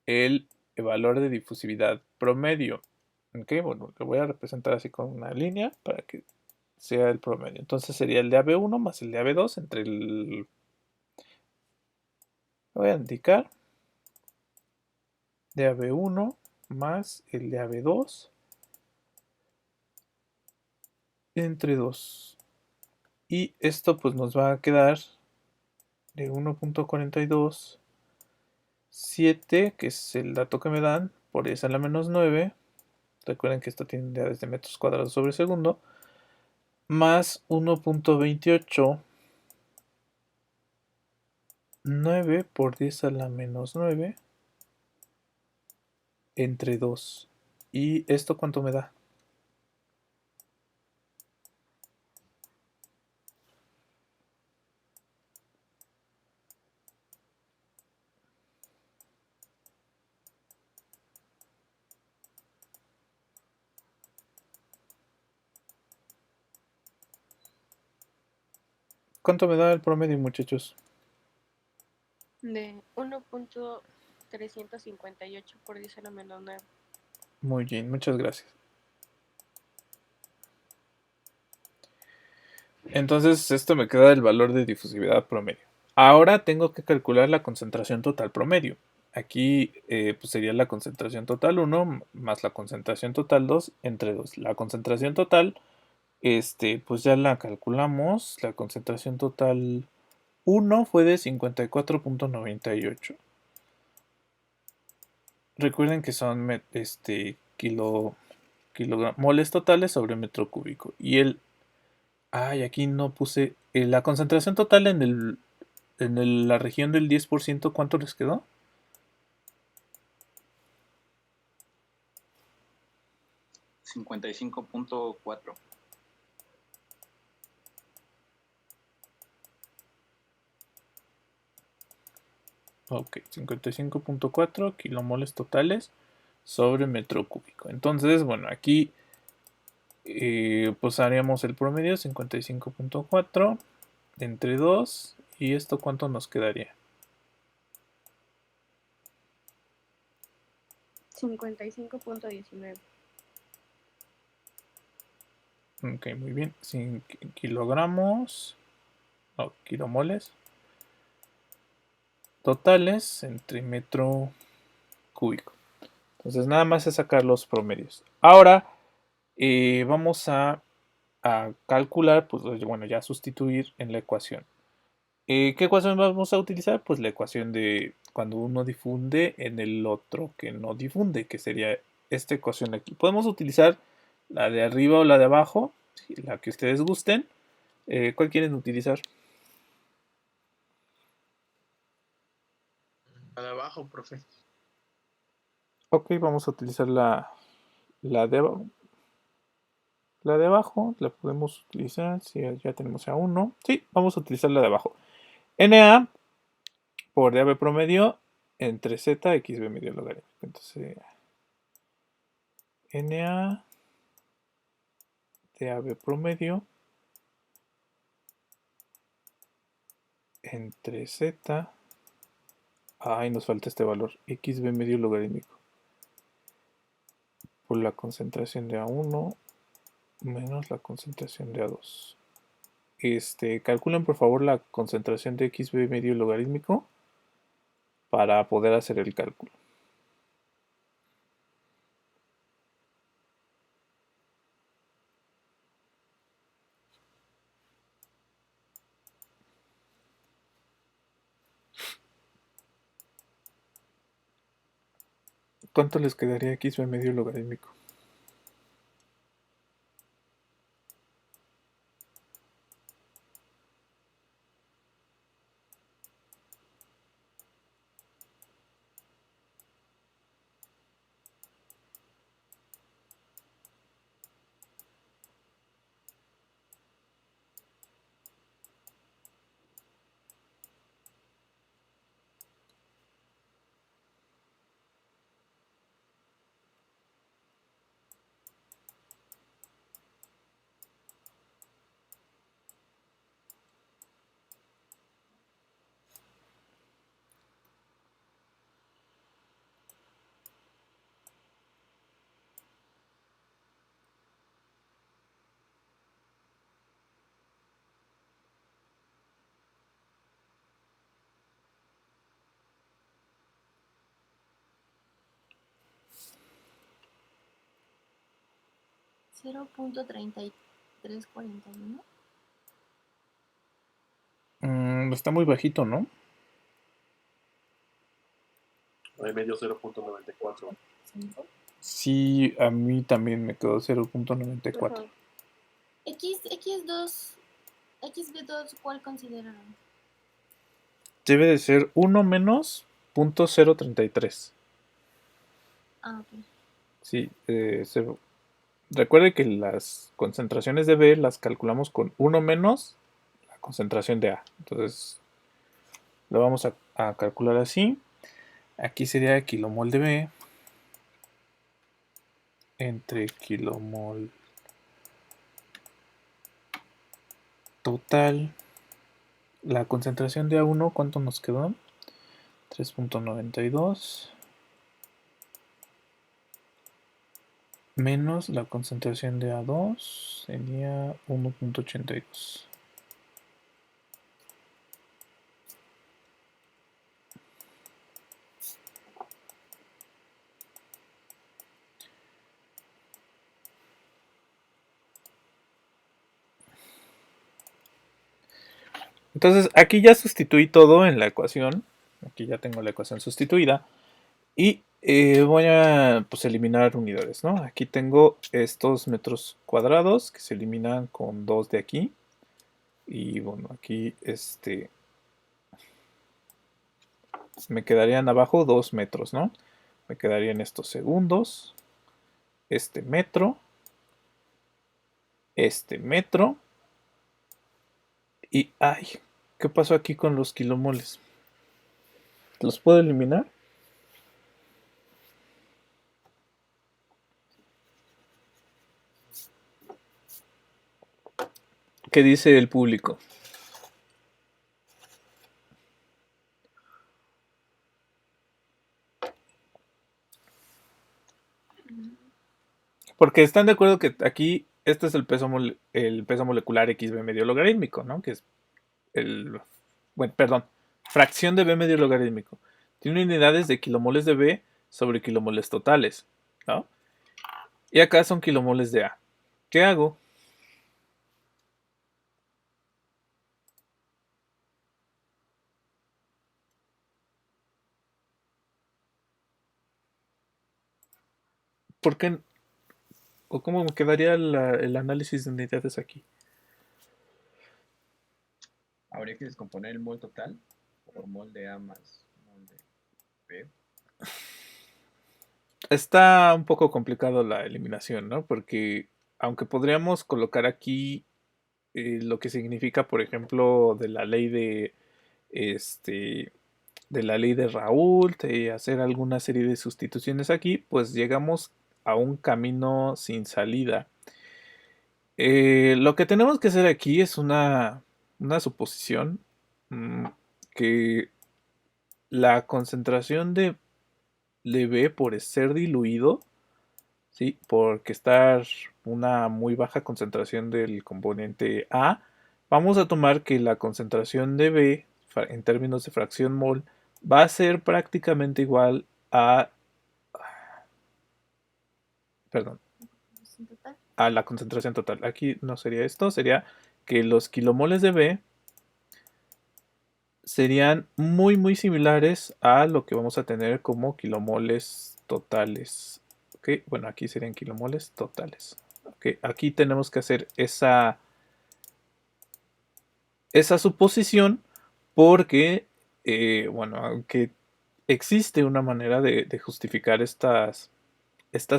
Speaker 1: el valor de difusividad promedio. Ok, bueno, lo voy a representar así con una línea para que sea el promedio. Entonces sería el de AB1 más el de AB2 entre el... Voy a indicar de AB1 más el de AB2 entre 2. Y esto pues nos va a quedar de 1.427, que es el dato que me dan, por 10 a la menos 9. Recuerden que esto tiene unidades de metros cuadrados sobre segundo. Más 1.28, 9 por 10 a la menos 9 entre 2. ¿Y esto cuánto me da? ¿Cuánto me da el promedio, muchachos?
Speaker 3: De 1.358 por 10 a la menos 9.
Speaker 1: Muy bien, muchas gracias. Entonces esto me queda el valor de difusividad promedio. Ahora tengo que calcular la concentración total promedio. Aquí pues sería la concentración total 1 más la concentración total 2 entre 2. La concentración total, pues ya la calculamos. La concentración total 1 fue de 54.98. Recuerden que son moles totales sobre metro cúbico. Y ay, aquí no puse la concentración total la región del 10%, ¿cuánto les quedó?
Speaker 4: 55.4.
Speaker 1: Ok, 55.4 kilomoles totales sobre metro cúbico. Entonces, bueno, aquí pues haríamos el promedio 55.4 entre 2. ¿Y esto cuánto nos quedaría?
Speaker 3: 55.19.
Speaker 1: Ok, muy bien. 100 kilogramos, no, kilomoles totales entre metro cúbico. Entonces nada más es sacar los promedios. Ahora vamos a calcular, pues bueno, ya sustituir en la ecuación. ¿Qué ecuación vamos a utilizar? Pues la ecuación de cuando uno difunde en el otro que no difunde, que sería esta ecuación de aquí. Podemos utilizar la de arriba o la de abajo, la que ustedes gusten. ¿Cuál quieren utilizar?
Speaker 2: La de abajo, profe.
Speaker 1: Ok, vamos a utilizar la de abajo. La de abajo la podemos utilizar si ya tenemos a 1. Sí, vamos a utilizar la de abajo. NA por DAB promedio entre Z, XB medio logarítmico. Entonces, NA DAB promedio entre Z. Ay, nos falta este valor. XB medio logarítmico. Por la concentración de A1 menos la concentración de A2. calculen por favor la concentración de xb medio logarítmico para poder hacer el cálculo. ¿Cuánto les quedaría xb medio logarítmico?
Speaker 7: ¿0.3341?
Speaker 1: Está muy bajito, ¿no?
Speaker 7: Ahí medio 0.94.
Speaker 1: Sí, a mí también me quedó 0.94.
Speaker 3: Ajá.
Speaker 7: X2, XB2, ¿cuál consideraron?
Speaker 1: Debe de ser 1 menos 0.033.
Speaker 7: Ah, ok.
Speaker 1: Sí, recuerde que las concentraciones de B las calculamos con 1 menos la concentración de A. Entonces, lo vamos a calcular así. Aquí sería kilomol de B entre kilomol total. La concentración de A1, ¿cuánto nos quedó? 3.92 menos la concentración de A2 sería 1.82. Entonces aquí ya sustituí todo en la ecuación. Aquí ya tengo la ecuación sustituida. Y voy a pues, eliminar unidades, ¿no? Aquí tengo estos metros cuadrados que se eliminan con 2 de aquí. Y bueno, aquí me quedarían abajo 2 metros, ¿no? Me quedarían estos segundos, este metro y ay, ¿qué pasó aquí con los kilomoles? ¿Los puedo eliminar? ¿Qué dice el público? Porque están de acuerdo que aquí este es el peso molecular XB medio logarítmico, ¿no? Que es bueno, perdón, fracción de B medio logarítmico. Tiene unidades de kilomoles de B sobre kilomoles totales, ¿no? Y acá son kilomoles de A. ¿Qué hago? ¿Por qué? ¿O cómo me quedaría el análisis de unidades aquí?
Speaker 5: Habría que descomponer el mol total por mol de A más mol de B.
Speaker 1: Está un poco complicado la eliminación, ¿no? Porque aunque podríamos colocar aquí lo que significa, por ejemplo, de la ley de la ley de Raoult, hacer alguna serie de sustituciones aquí, pues llegamos a un camino sin salida. Lo que tenemos que hacer aquí es una suposición que la concentración de B por ser diluido, ¿sí? Porque estar una muy baja concentración del componente A, vamos a tomar que la concentración de B en términos de fracción mol va a ser prácticamente igual a, perdón,
Speaker 7: En total.
Speaker 1: a la concentración total. Aquí no sería esto, sería que los kilomoles de B serían muy similares a lo que vamos a tener como kilomoles totales. ¿Ok? Bueno, aquí serían kilomoles totales. ¿Ok? Aquí tenemos que hacer esa suposición porque, bueno, aunque existe una manera de justificar estas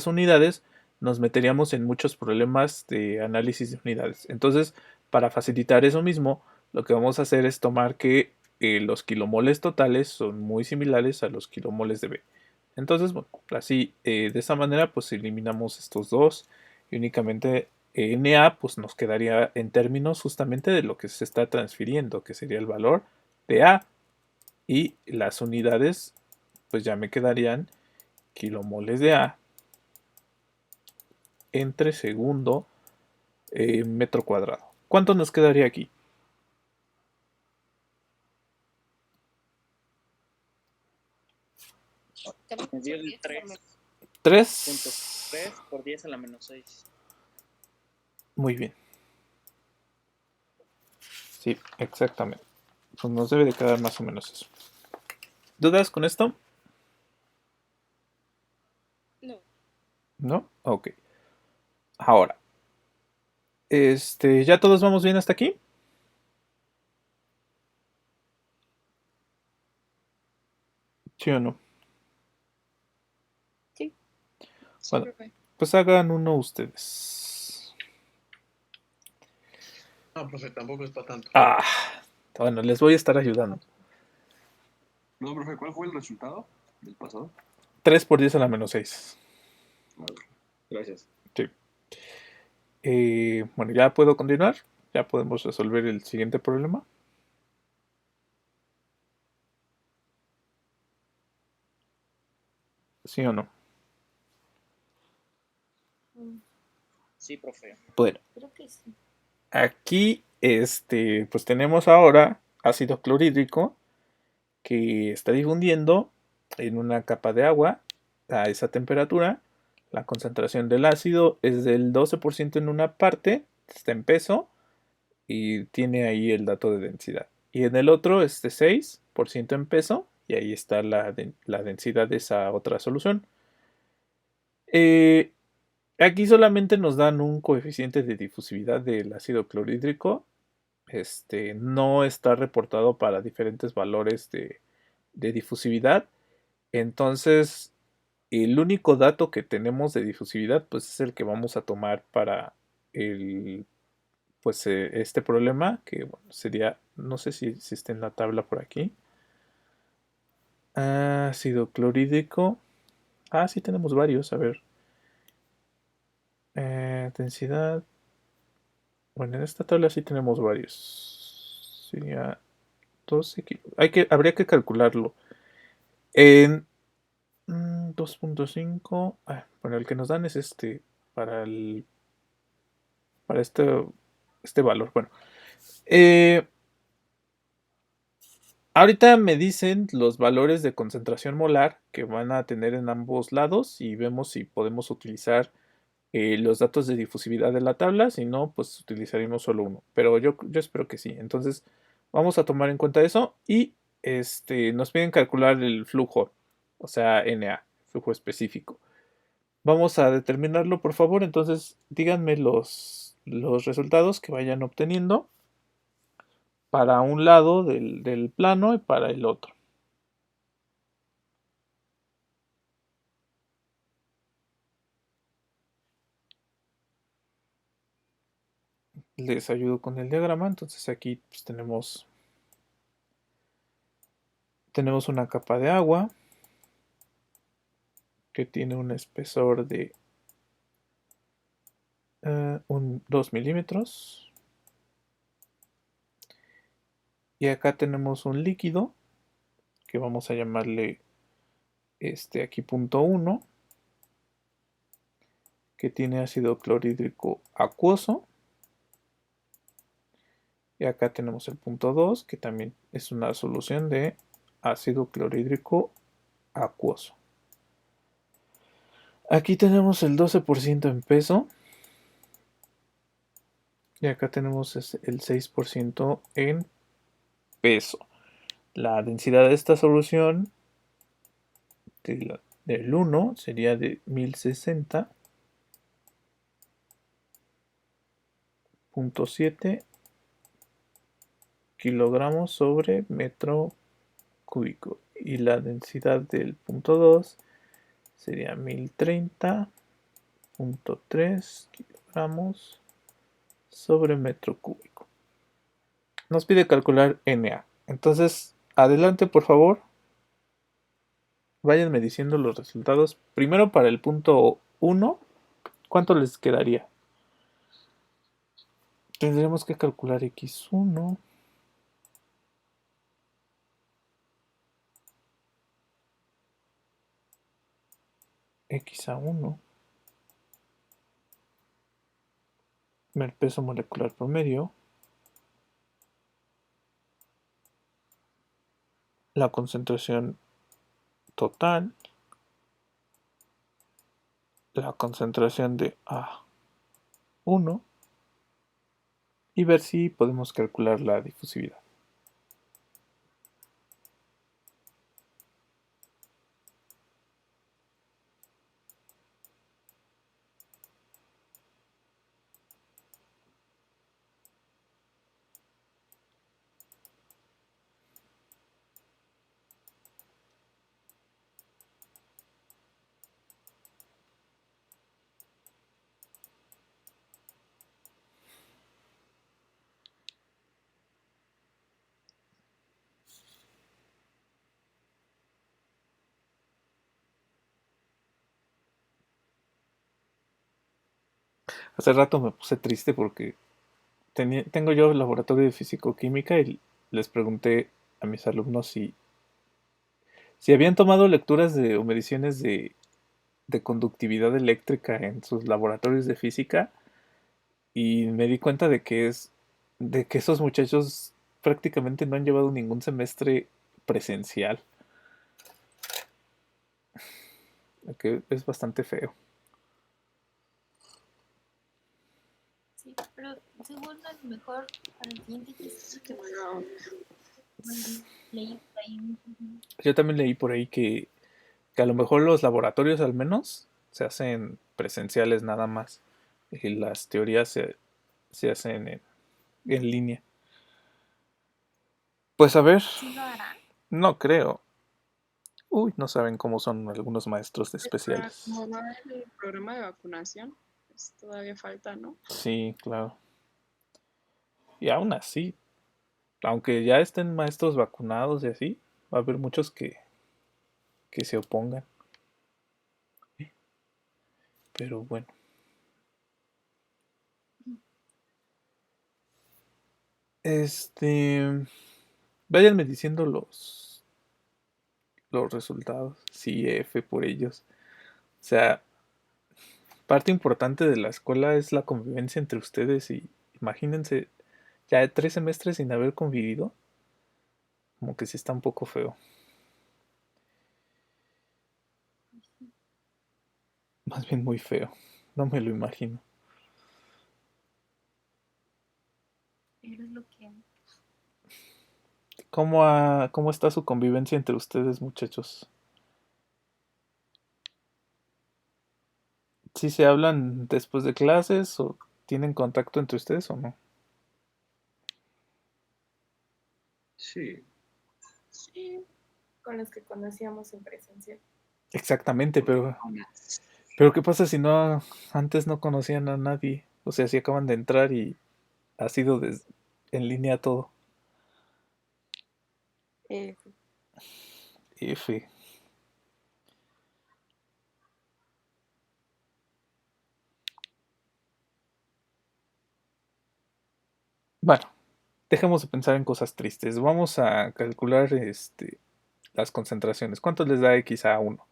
Speaker 1: unidades, nos meteríamos en muchos problemas de análisis de unidades. Entonces, para facilitar eso mismo, lo que vamos a hacer es tomar que los kilomoles totales son muy similares a los kilomoles de B. Entonces, bueno, así de esa manera pues eliminamos estos dos y únicamente Na pues nos quedaría en términos justamente de lo que se está transfiriendo, que sería el valor de A, y las unidades pues ya me quedarían kilomoles de A entre segundo metro cuadrado. ¿Cuánto nos quedaría aquí?
Speaker 4: Me dio el
Speaker 1: 3.
Speaker 4: 3 por 10 a la menos 6.
Speaker 1: Muy bien. Sí, exactamente. Pues nos debe de quedar más o menos eso. ¿Dudas con esto?
Speaker 3: No.
Speaker 1: ¿No? Ok. Ahora. ¿Ya todos vamos bien hasta aquí? ¿Sí o no?
Speaker 3: Sí,
Speaker 1: Bueno,
Speaker 3: profe.
Speaker 1: pues hagan uno ustedes.
Speaker 2: No, profe, tampoco es para tanto.
Speaker 1: Ah, bueno, les voy a estar ayudando.
Speaker 6: No, profe, ¿cuál fue el resultado del pasado?
Speaker 1: 3 por 10 a la menos 6.
Speaker 6: A ver, gracias.
Speaker 1: Sí. Bueno, ya puedo continuar. Ya podemos resolver el siguiente problema. ¿Sí o no?
Speaker 4: Sí, profe.
Speaker 1: Bueno,
Speaker 7: Creo que sí.
Speaker 1: aquí pues tenemos ahora ácido clorhídrico que está difundiendo en una capa de agua a esa temperatura. La concentración del ácido es del 12% en una parte, está en peso y tiene ahí el dato de densidad. Y en el otro es de 6% en peso y ahí está la densidad de esa otra solución. Aquí solamente nos dan un coeficiente de difusividad del ácido clorhídrico. No está reportado para diferentes valores de difusividad. Entonces, el único dato que tenemos de difusividad, pues es el que vamos a tomar para este problema, que bueno, sería, no sé si está en la tabla por aquí. Ácido clorhídrico. Sí tenemos varios, a ver. Densidad. Bueno, en esta tabla sí tenemos varios. Sería 12 habría que calcularlo. En 2.5. Bueno, el que nos dan es para este valor. Bueno. Ahorita me dicen los valores de concentración molar que van a tener en ambos lados y vemos si podemos utilizar los datos de difusividad de la tabla. Si no, pues utilizaremos solo uno. Pero yo espero que sí. Entonces vamos a tomar en cuenta eso y nos piden calcular el flujo, o sea, Na, flujo específico. Vamos a determinarlo, por favor. Entonces díganme los resultados que vayan obteniendo para un lado del plano y para el otro. Les ayudo con el diagrama. Entonces aquí pues, tenemos una capa de agua que tiene un espesor de 2 milímetros. Y acá tenemos un líquido que vamos a llamarle aquí punto 1, que tiene ácido clorhídrico acuoso. Y acá tenemos el punto 2, que también es una solución de ácido clorhídrico acuoso. Aquí tenemos el 12% en peso. Y acá tenemos el 6% en peso. La densidad de esta solución del 1 sería de 1060.7 kilogramos sobre metro cúbico. Y la densidad del punto 2 sería 1030.3 kilogramos sobre metro cúbico. Nos pide calcular Na. Entonces, adelante por favor. Váyanme diciendo los resultados. Primero para el punto 1, ¿cuánto les quedaría? Tendremos que calcular x1. Xa1. El peso molecular promedio. La concentración total. La concentración de A1. Y ver si podemos calcular la difusividad. Hace rato me puse triste porque tengo yo el laboratorio de físico-química y les pregunté a mis alumnos si habían tomado lecturas o mediciones de conductividad eléctrica en sus laboratorios de física y me di cuenta de que esos muchachos prácticamente no han llevado ningún semestre presencial, que es bastante feo.
Speaker 7: Sí, pero según es mejor para el siguiente ejercicio. Leí por ahí.
Speaker 1: Yo también leí por ahí que a lo mejor los laboratorios al menos se hacen presenciales nada más y las teorías se hacen en línea. Pues a ver,
Speaker 7: ¿Sí lo harán?
Speaker 1: no creo. Uy, no saben cómo son algunos maestros de especiales.
Speaker 3: Como va el programa de vacunación, pues todavía falta, ¿no?
Speaker 1: Sí, claro. Y aún así, aunque ya estén maestros vacunados y así, va a haber muchos que se opongan. Pero bueno. Váyanme diciendo los resultados. Sí, F por ellos. O sea, parte importante de la escuela es la convivencia entre ustedes y imagínense, ya 3 semestres sin haber convivido, como que sí está un poco feo. Más bien muy feo. No me lo imagino.
Speaker 7: Pero es lo que hay.
Speaker 1: ¿Cómo está su convivencia entre ustedes, muchachos? ¿Sí se hablan después de clases o tienen contacto entre ustedes o no?
Speaker 6: Sí.
Speaker 3: Sí, con los que conocíamos en presencial.
Speaker 1: Exactamente, pero ¿qué pasa si no antes no conocían a nadie? O sea, si acaban de entrar y ha sido en línea todo. F. Bueno, dejemos de pensar en cosas tristes. Vamos a calcular las concentraciones. ¿Cuánto les da X a 1?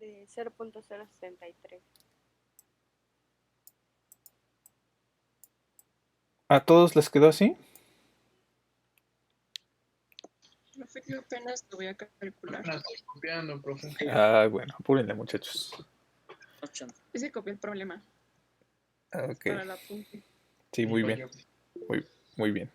Speaker 8: De 0.063.
Speaker 1: ¿A todos les quedó así?
Speaker 3: Profe, yo apenas lo voy a calcular.
Speaker 2: Apenas estoy copiando, profe.
Speaker 1: Ah, bueno, apúrenle, muchachos.
Speaker 4: 8.
Speaker 3: Ese copié el problema
Speaker 1: Ok,
Speaker 3: para la apunte.
Speaker 1: sí, muy
Speaker 2: Igual
Speaker 1: bien,
Speaker 2: yo.
Speaker 1: muy bien.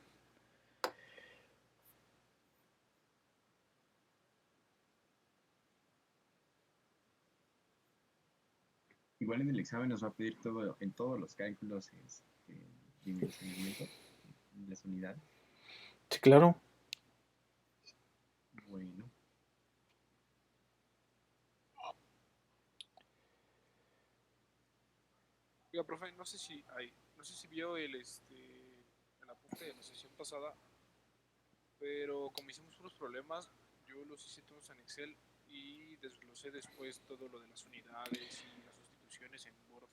Speaker 5: Igual en el examen nos va a pedir todo, en todos los cálculos, dimensionamiento en las unidades.
Speaker 1: Sí, claro.
Speaker 5: Bueno,
Speaker 8: Oiga, profe, no sé si vio el apunte de la sesión pasada, pero como hicimos unos problemas, yo los hice todos en Excel y desglosé después todo lo de las unidades y las sustituciones en Word.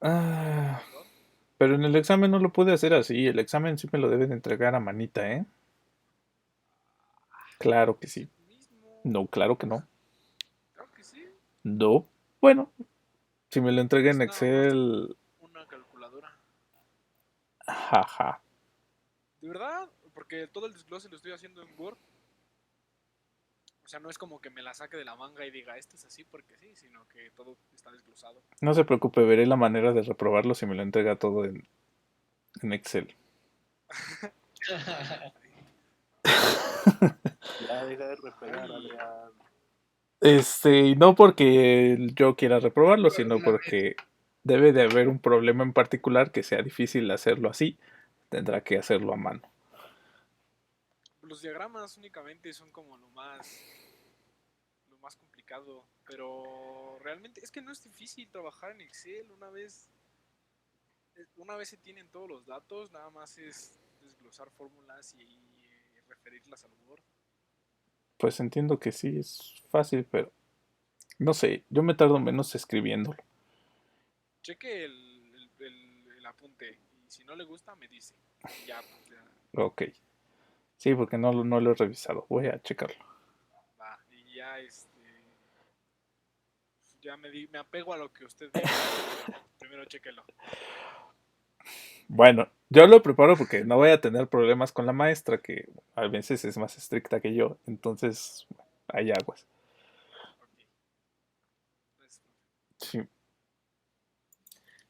Speaker 1: Ah,
Speaker 8: ¿Verdad?
Speaker 1: pero en el examen no lo pude hacer así. El examen sí me lo deben entregar a manita, ¿eh? Claro que
Speaker 8: Es
Speaker 1: sí.
Speaker 8: el mismo.
Speaker 1: No, claro que no.
Speaker 8: Claro que sí.
Speaker 1: No. Bueno, si me lo entrega en
Speaker 8: Es nada más
Speaker 1: Excel,
Speaker 8: una calculadora.
Speaker 1: jaja.
Speaker 8: ¿De verdad? Porque todo el desglose lo estoy haciendo en Word. O sea, no es como que me la saque de la manga y diga, esto es así porque sí, sino que todo está desglosado.
Speaker 1: No se preocupe, veré la manera de reprobarlo si me lo entrega todo en Excel.
Speaker 9: Ya deja de repelar, Adrián.
Speaker 1: No porque yo quiera reprobarlo,
Speaker 2: Pero
Speaker 1: sino
Speaker 2: una vez,
Speaker 1: porque debe de haber un problema en particular que sea difícil hacerlo así. Tendrá que hacerlo a mano.
Speaker 8: Los diagramas únicamente son como lo más complicado, pero realmente es que no es difícil trabajar en Excel una vez se tienen todos los datos, nada más es desglosar fórmulas y referirlas al Word.
Speaker 1: Pues entiendo que sí es fácil, pero no sé, yo me tardo menos escribiéndolo.
Speaker 8: Cheque el apunte y si no le gusta me dice. Y ya, pues ya
Speaker 1: Ok. Sí, porque no lo he revisado. Voy a checarlo.
Speaker 8: va. Y ya ya me apego a lo que usted diga, pero primero chequelo.
Speaker 1: Bueno, yo lo preparo porque no voy a tener problemas con la maestra, que a veces es más estricta que yo. Entonces, hay aguas.
Speaker 8: Ok. Gracias, profe.
Speaker 1: Sí.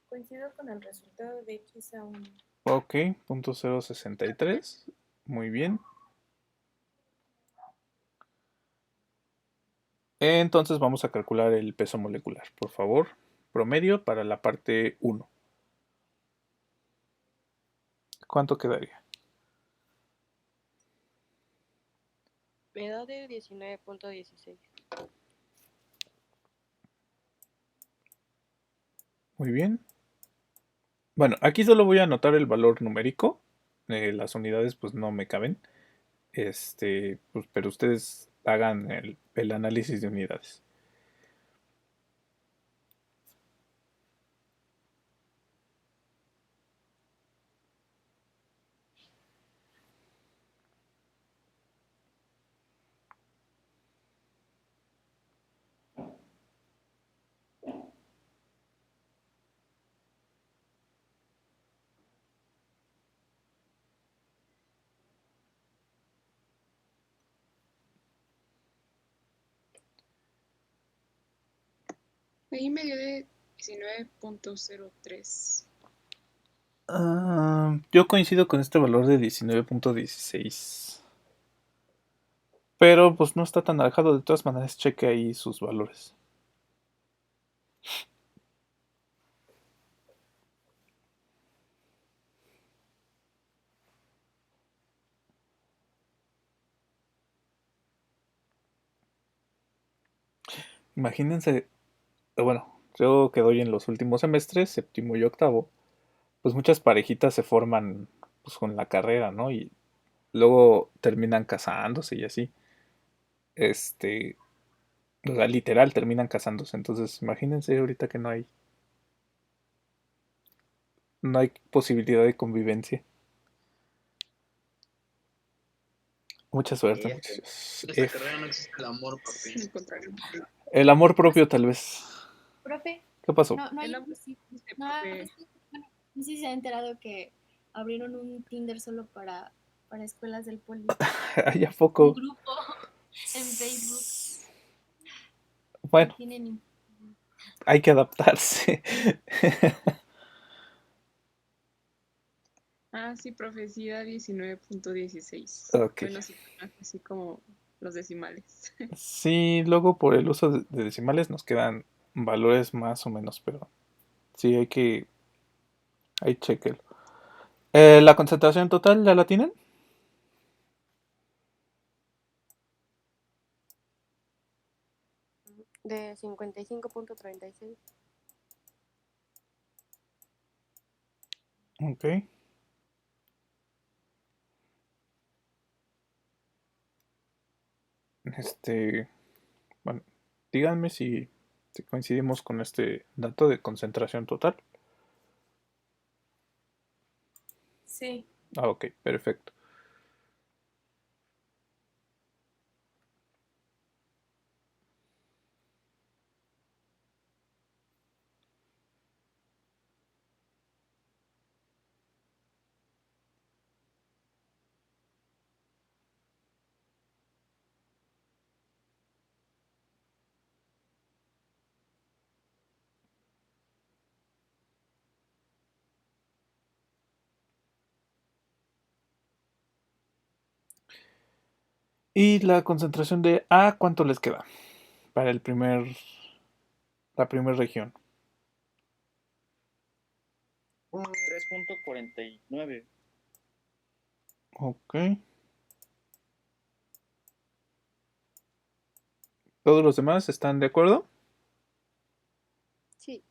Speaker 7: Coincido con el resultado de X a 1.
Speaker 1: Ok, punto 063. Muy bien. Entonces vamos a calcular el peso molecular, por favor. Promedio para la parte 1. ¿Cuánto quedaría?
Speaker 10: Me da de 19.16.
Speaker 1: Muy bien. Bueno, aquí solo voy a anotar el valor numérico. Las unidades pues no me caben. Pues, pero ustedes hagan el análisis de unidades.
Speaker 3: Ahí me dio de 19.03.
Speaker 1: Yo coincido con este valor de 19.16. Pero pues no está tan alejado. De todas maneras, cheque ahí sus valores. Imagínense, bueno, yo que doy en los últimos semestres, séptimo y octavo, pues muchas parejitas se forman pues con la carrera, ¿no? Y luego terminan casándose y así. Este, o sea, literal terminan casándose. Entonces, imagínense ahorita que no hay posibilidad de convivencia. Mucha suerte, muchachos.
Speaker 2: en esta carrera no existe el amor, papi.
Speaker 3: Al contrario.
Speaker 1: El amor propio, tal vez.
Speaker 7: Profe,
Speaker 1: ¿Qué pasó?
Speaker 7: no hay
Speaker 3: El amor
Speaker 7: imposible.
Speaker 3: existe,
Speaker 7: No,
Speaker 3: profe.
Speaker 7: es que, bueno, no sé si se ha enterado que abrieron un Tinder solo para escuelas del poli.
Speaker 1: ¿Hay a
Speaker 7: Un
Speaker 1: poco?
Speaker 7: grupo en Facebook.
Speaker 1: Bueno,
Speaker 7: Tienen
Speaker 1: hay que adaptarse.
Speaker 3: Ah, sí, profecía 19.16.
Speaker 1: Ok.
Speaker 3: Bueno, sí, así como los decimales.
Speaker 1: Sí, luego por el uso de decimales nos quedan valores más o menos, pero sí hay que... Ahí chequenlo. ¿La concentración total ya la tienen?
Speaker 10: De 55.36.
Speaker 1: Ok. Bueno, díganme si coincidimos con este dato de concentración total.
Speaker 7: Sí.
Speaker 1: Ah, ok, perfecto. ¿Y la concentración de A cuánto les queda para la primera región?
Speaker 4: 3.49.
Speaker 1: Ok. ¿Todos los demás están de acuerdo?
Speaker 10: Sí.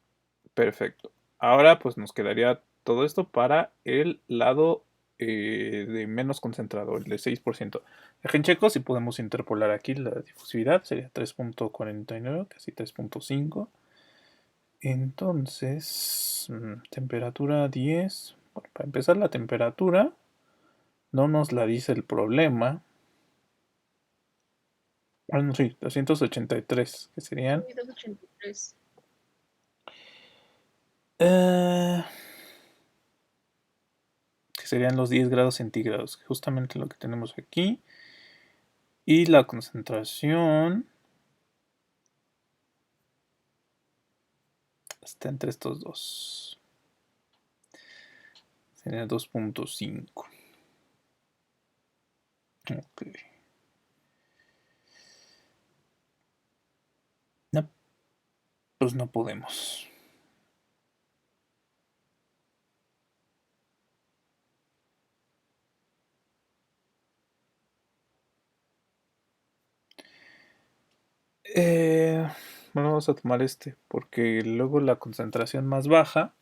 Speaker 1: Perfecto. Ahora pues nos quedaría todo esto para el lado de menos concentrado, el de 6%. Dejen checo si podemos interpolar aquí la difusividad, sería 3.49, casi 3.5. Entonces, temperatura 10. Bueno, para empezar la temperatura, no nos la dice el problema. Ah, no, sí, 283, que serían...
Speaker 3: 283.
Speaker 1: eh, que serían los 10 grados centígrados, justamente lo que tenemos aquí. Y la concentración está entre estos dos. Sería 2.5. Ok. No, pues no podemos. Bueno, vamos a tomar este, porque luego la concentración más baja.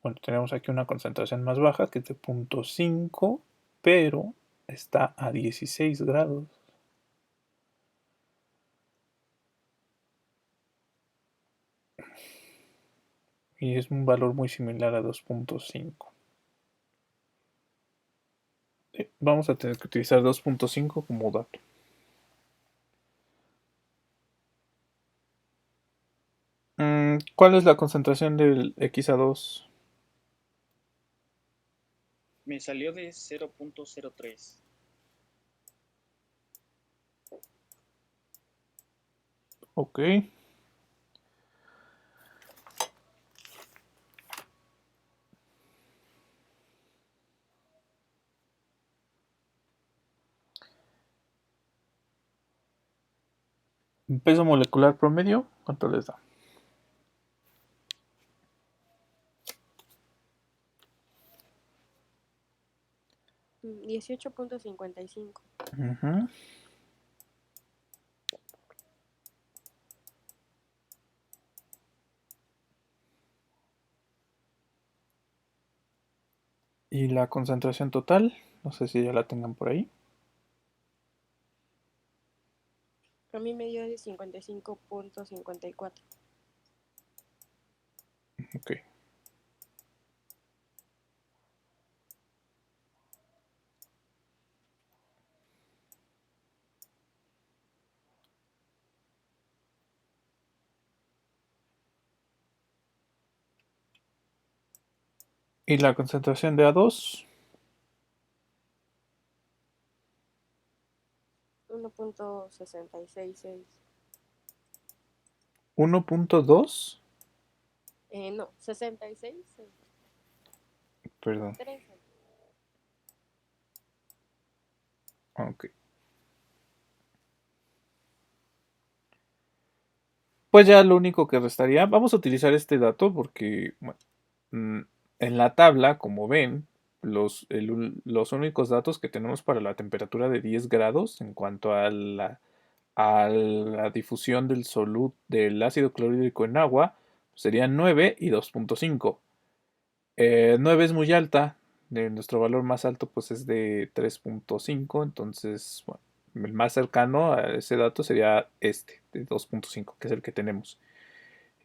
Speaker 1: Bueno, tenemos aquí una concentración más baja que es de 0.5, pero está a 16 grados. Y es un valor muy similar a 2.5. Vamos a tener que utilizar 2.5 como dato. ¿Cuál es la concentración del XA2?
Speaker 4: Me salió de 0.03.
Speaker 1: Ok. Peso molecular promedio, ¿cuánto les da?
Speaker 10: Mm, 18.55.
Speaker 1: Ujú. Y la concentración total, no sé si ya la tengan por ahí.
Speaker 10: A mí me dio de 55.54.
Speaker 1: Ok. Y la concentración de A2.
Speaker 10: 1.666.
Speaker 1: 1.2.
Speaker 10: No, 66.
Speaker 1: Perdón.
Speaker 10: 13.
Speaker 1: Ok. Pues ya lo único que restaría, vamos a utilizar este dato porque bueno, en la tabla, como ven, los únicos datos que tenemos para la temperatura de 10 grados en cuanto a la difusión del ácido clorhídrico en agua serían 9 y 2.5. 9 es muy alta, nuestro valor más alto pues es de 3.5, entonces bueno, el más cercano a ese dato sería este, de 2.5, que es el que tenemos.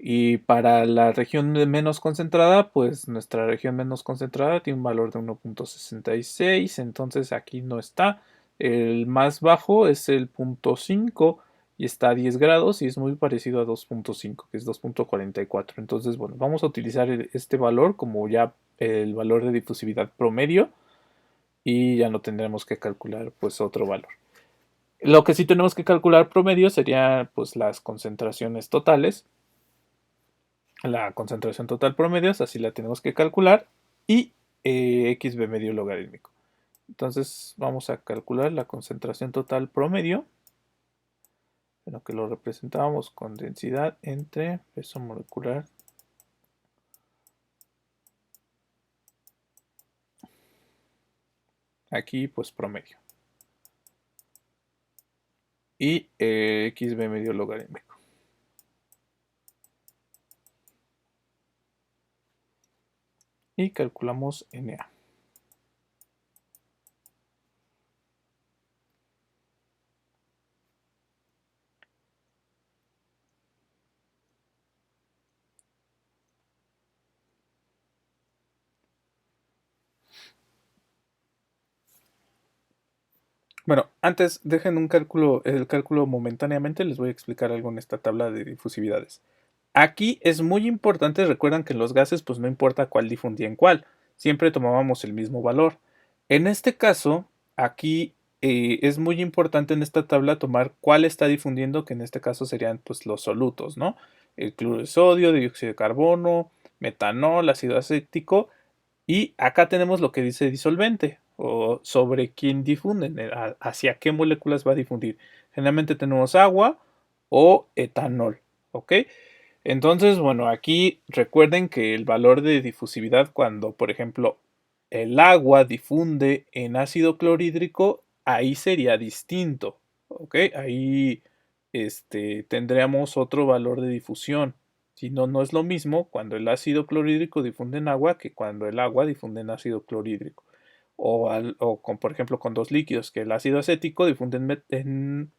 Speaker 1: Y para la región menos concentrada, pues nuestra región menos concentrada tiene un valor de 1.66, entonces aquí no está. El más bajo es el 0.5 y está a 10 grados y es muy parecido a 2.5, que es 2.44. Entonces, bueno, vamos a utilizar este valor como ya el valor de difusividad promedio y ya no tendremos que calcular pues otro valor. Lo que sí tenemos que calcular promedio serían pues las concentraciones totales. La concentración total promedio, así la tenemos que calcular, y xb medio logarítmico. Entonces vamos a calcular la concentración total promedio, en lo que lo representábamos con densidad entre peso molecular aquí pues promedio y xb medio logarítmico. Y calculamos Na. Bueno, antes dejen el cálculo momentáneamente, les voy a explicar algo en esta tabla de difusividades. Aquí es muy importante, recuerdan que en los gases pues no importa cuál difundía en cuál, siempre tomábamos el mismo valor. En este caso, aquí es muy importante en esta tabla tomar cuál está difundiendo, que en este caso serían pues los solutos, ¿no? El cloruro de sodio, dióxido de carbono, metanol, ácido acético, y acá tenemos lo que dice disolvente, o sobre quién difunden, hacia qué moléculas va a difundir. Generalmente tenemos agua o etanol, ¿ok? Entonces, bueno, aquí recuerden que el valor de difusividad cuando, por ejemplo, el agua difunde en ácido clorhídrico, ahí sería distinto, ¿ok? Ahí tendríamos otro valor de difusión. Si no, no es lo mismo cuando el ácido clorhídrico difunde en agua que cuando el agua difunde en ácido clorhídrico. O con, por ejemplo, con dos líquidos, que el ácido acético difunde en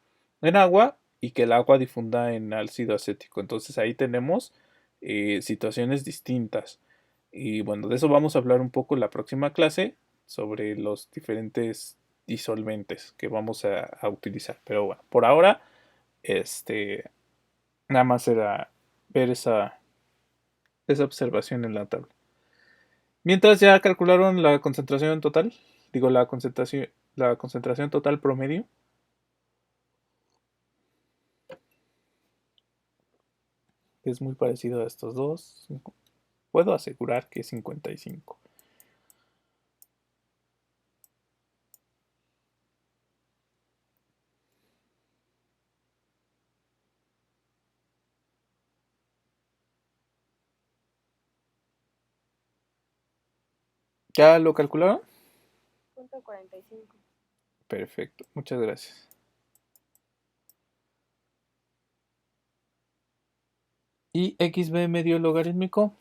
Speaker 1: agua y que el agua difunda en ácido acético. Entonces ahí tenemos situaciones distintas. Y bueno, de eso vamos a hablar un poco en la próxima clase sobre los diferentes disolventes que vamos a utilizar. Pero bueno, por ahora, nada más era ver esa observación en la tabla. Mientras ya calcularon la concentración total, digo la concentración total promedio. Es muy parecido a estos dos. Puedo asegurar que es 55. ¿Ya lo calcularon?
Speaker 10: 0.45.
Speaker 1: Perfecto, muchas gracias. ¿Y xb medio logarítmico?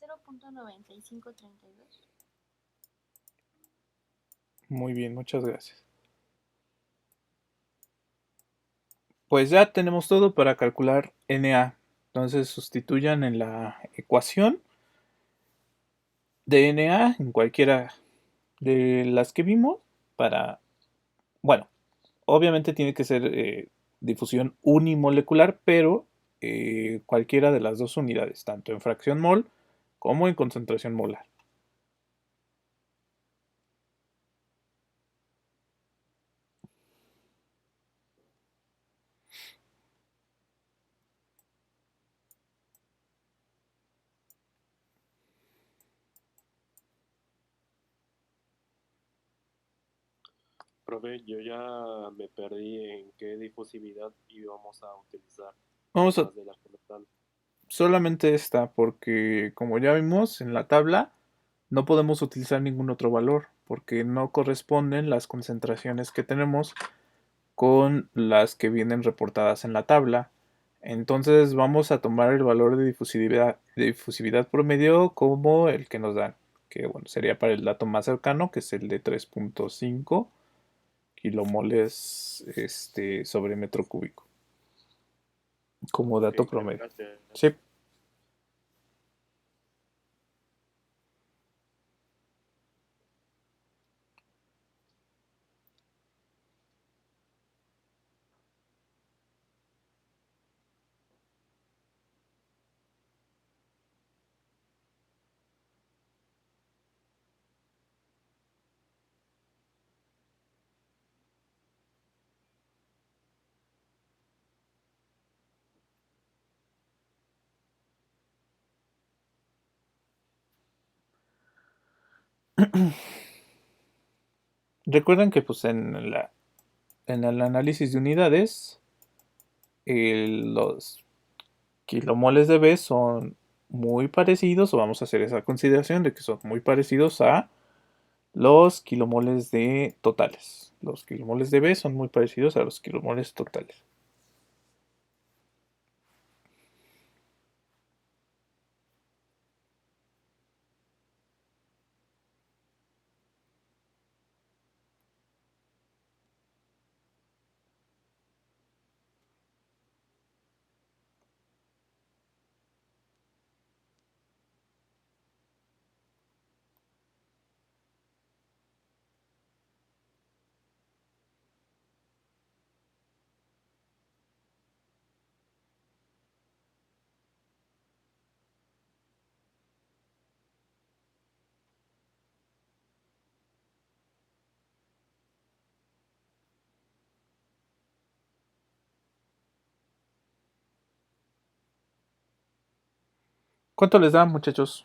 Speaker 7: ¿0.9532?
Speaker 1: Muy bien, muchas gracias. Pues ya tenemos todo para calcular Na. Entonces sustituyan en la ecuación de Na en cualquiera de las que vimos para, bueno, obviamente tiene que ser difusión unimolecular, pero cualquiera de las dos unidades, tanto en fracción mol como en concentración molar.
Speaker 9: Profe, yo ya me perdí en qué difusividad íbamos a utilizar,
Speaker 1: Vamos a
Speaker 9: además de la que nos dan.
Speaker 1: solamente esta, porque como ya vimos en la tabla, no podemos utilizar ningún otro valor, porque no corresponden las concentraciones que tenemos con las que vienen reportadas en la tabla. Entonces vamos a tomar el valor de difusividad promedio como el que nos dan, que bueno, sería para el dato más cercano, que es el de 3.5 kilomoles sobre metro cúbico, como dato
Speaker 9: Ok,
Speaker 1: promedio.
Speaker 9: gracias.
Speaker 1: Sí. Recuerden que pues en el análisis de unidades, los kilomoles de B son muy parecidos, o vamos a hacer esa consideración de que son muy parecidos a los kilomoles de totales. Los kilomoles de B son muy parecidos a los kilomoles totales. ¿Cuánto les da, muchachos?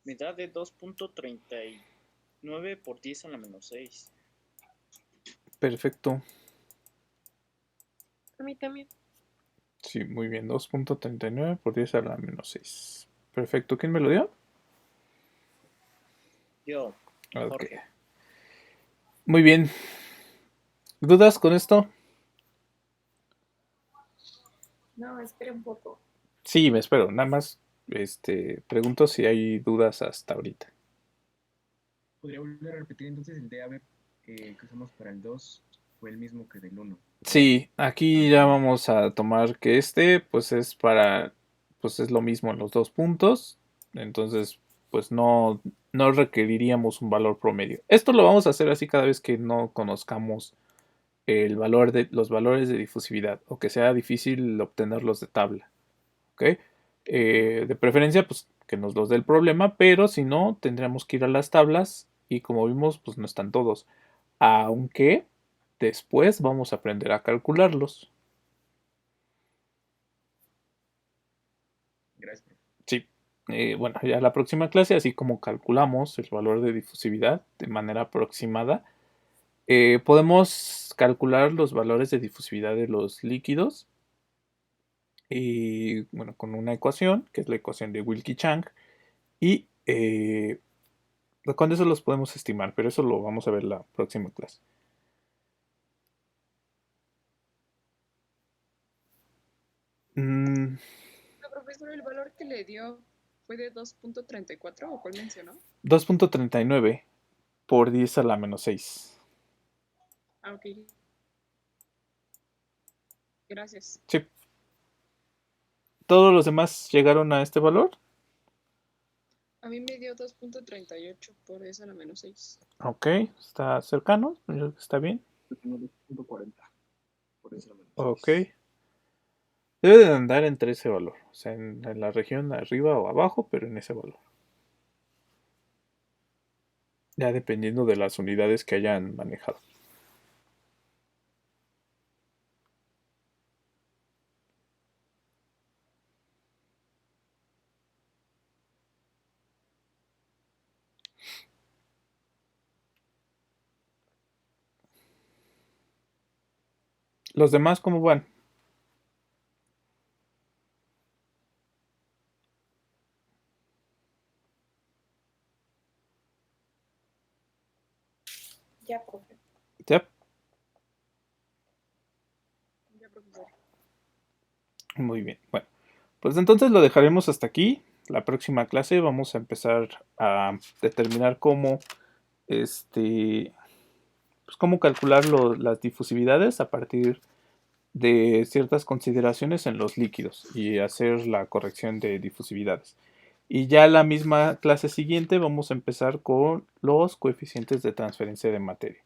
Speaker 4: Me da de 2.39 por 10 a la menos 6.
Speaker 1: Perfecto.
Speaker 3: A mí también.
Speaker 1: Sí, muy bien. 2.39 por 10 a la menos 6. Perfecto. ¿Quién me lo dio?
Speaker 4: Yo,
Speaker 1: Ok.
Speaker 4: Jorge.
Speaker 1: Muy bien. ¿Dudas con esto?
Speaker 7: No, espera un poco.
Speaker 1: Sí, me espero. Nada más pregunto si hay dudas hasta ahorita.
Speaker 5: ¿Podría volver a repetir entonces el DAB que usamos para el 2 fue el mismo que del 1?
Speaker 1: Sí, aquí ya vamos a tomar que pues es pues es lo mismo en los dos puntos. Entonces, pues no requeriríamos un valor promedio. Esto lo vamos a hacer así cada vez que no conozcamos los valores de difusividad o que sea difícil obtenerlos de tabla. ¿Ok? De preferencia, pues que nos los dé el problema, pero si no, tendríamos que ir a las tablas y como vimos, pues no están todos. Aunque después vamos a aprender a calcularlos.
Speaker 5: Gracias, profe.
Speaker 1: Sí. Bueno, ya la próxima clase, así como calculamos el valor de difusividad de manera aproximada, podemos calcular los valores de difusividad de los líquidos. Y bueno, con una ecuación, que es la ecuación de Wilkie-Chang, y Con eso los podemos estimar, pero eso lo vamos a ver la próxima clase.
Speaker 3: Pero, profesor, ¿el valor que le dio fue de 2.34 o cuál mencionó?
Speaker 1: 2.39 por 10 a la menos 6.
Speaker 3: Ah, ok. Gracias.
Speaker 1: Sí. ¿Todos los demás llegaron a este valor?
Speaker 3: A mí me dio 2.38 por eso a la menos 6.
Speaker 1: Ok, está cercano, yo creo que está bien.
Speaker 6: Yo tengo 2.40. Por eso menos
Speaker 1: Ok.
Speaker 6: 6.
Speaker 1: Debe de andar entre ese valor, o sea, en la región arriba o abajo, pero en ese valor. Ya dependiendo de las unidades que hayan manejado. ¿Los demás cómo van?
Speaker 10: Ya, profe.
Speaker 1: ¿Ya?
Speaker 3: Ya, profesor.
Speaker 1: Muy bien. Bueno, pues entonces lo dejaremos hasta aquí. La próxima clase vamos a empezar a determinar cómo, pues cómo calcular las difusividades a partir de ciertas consideraciones en los líquidos y hacer la corrección de difusividades. Y ya la misma clase siguiente vamos a empezar con los coeficientes de transferencia de materia.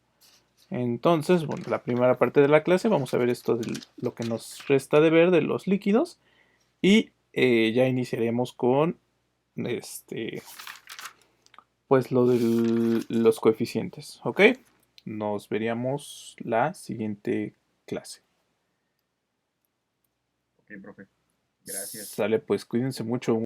Speaker 1: Entonces, bueno, la primera parte de la clase vamos a ver esto de lo que nos resta de ver de los líquidos y ya iniciaremos con pues lo de los coeficientes, ¿ok? Nos veríamos la siguiente clase.
Speaker 5: Ok, profe. Gracias.
Speaker 1: Sale, pues cuídense mucho.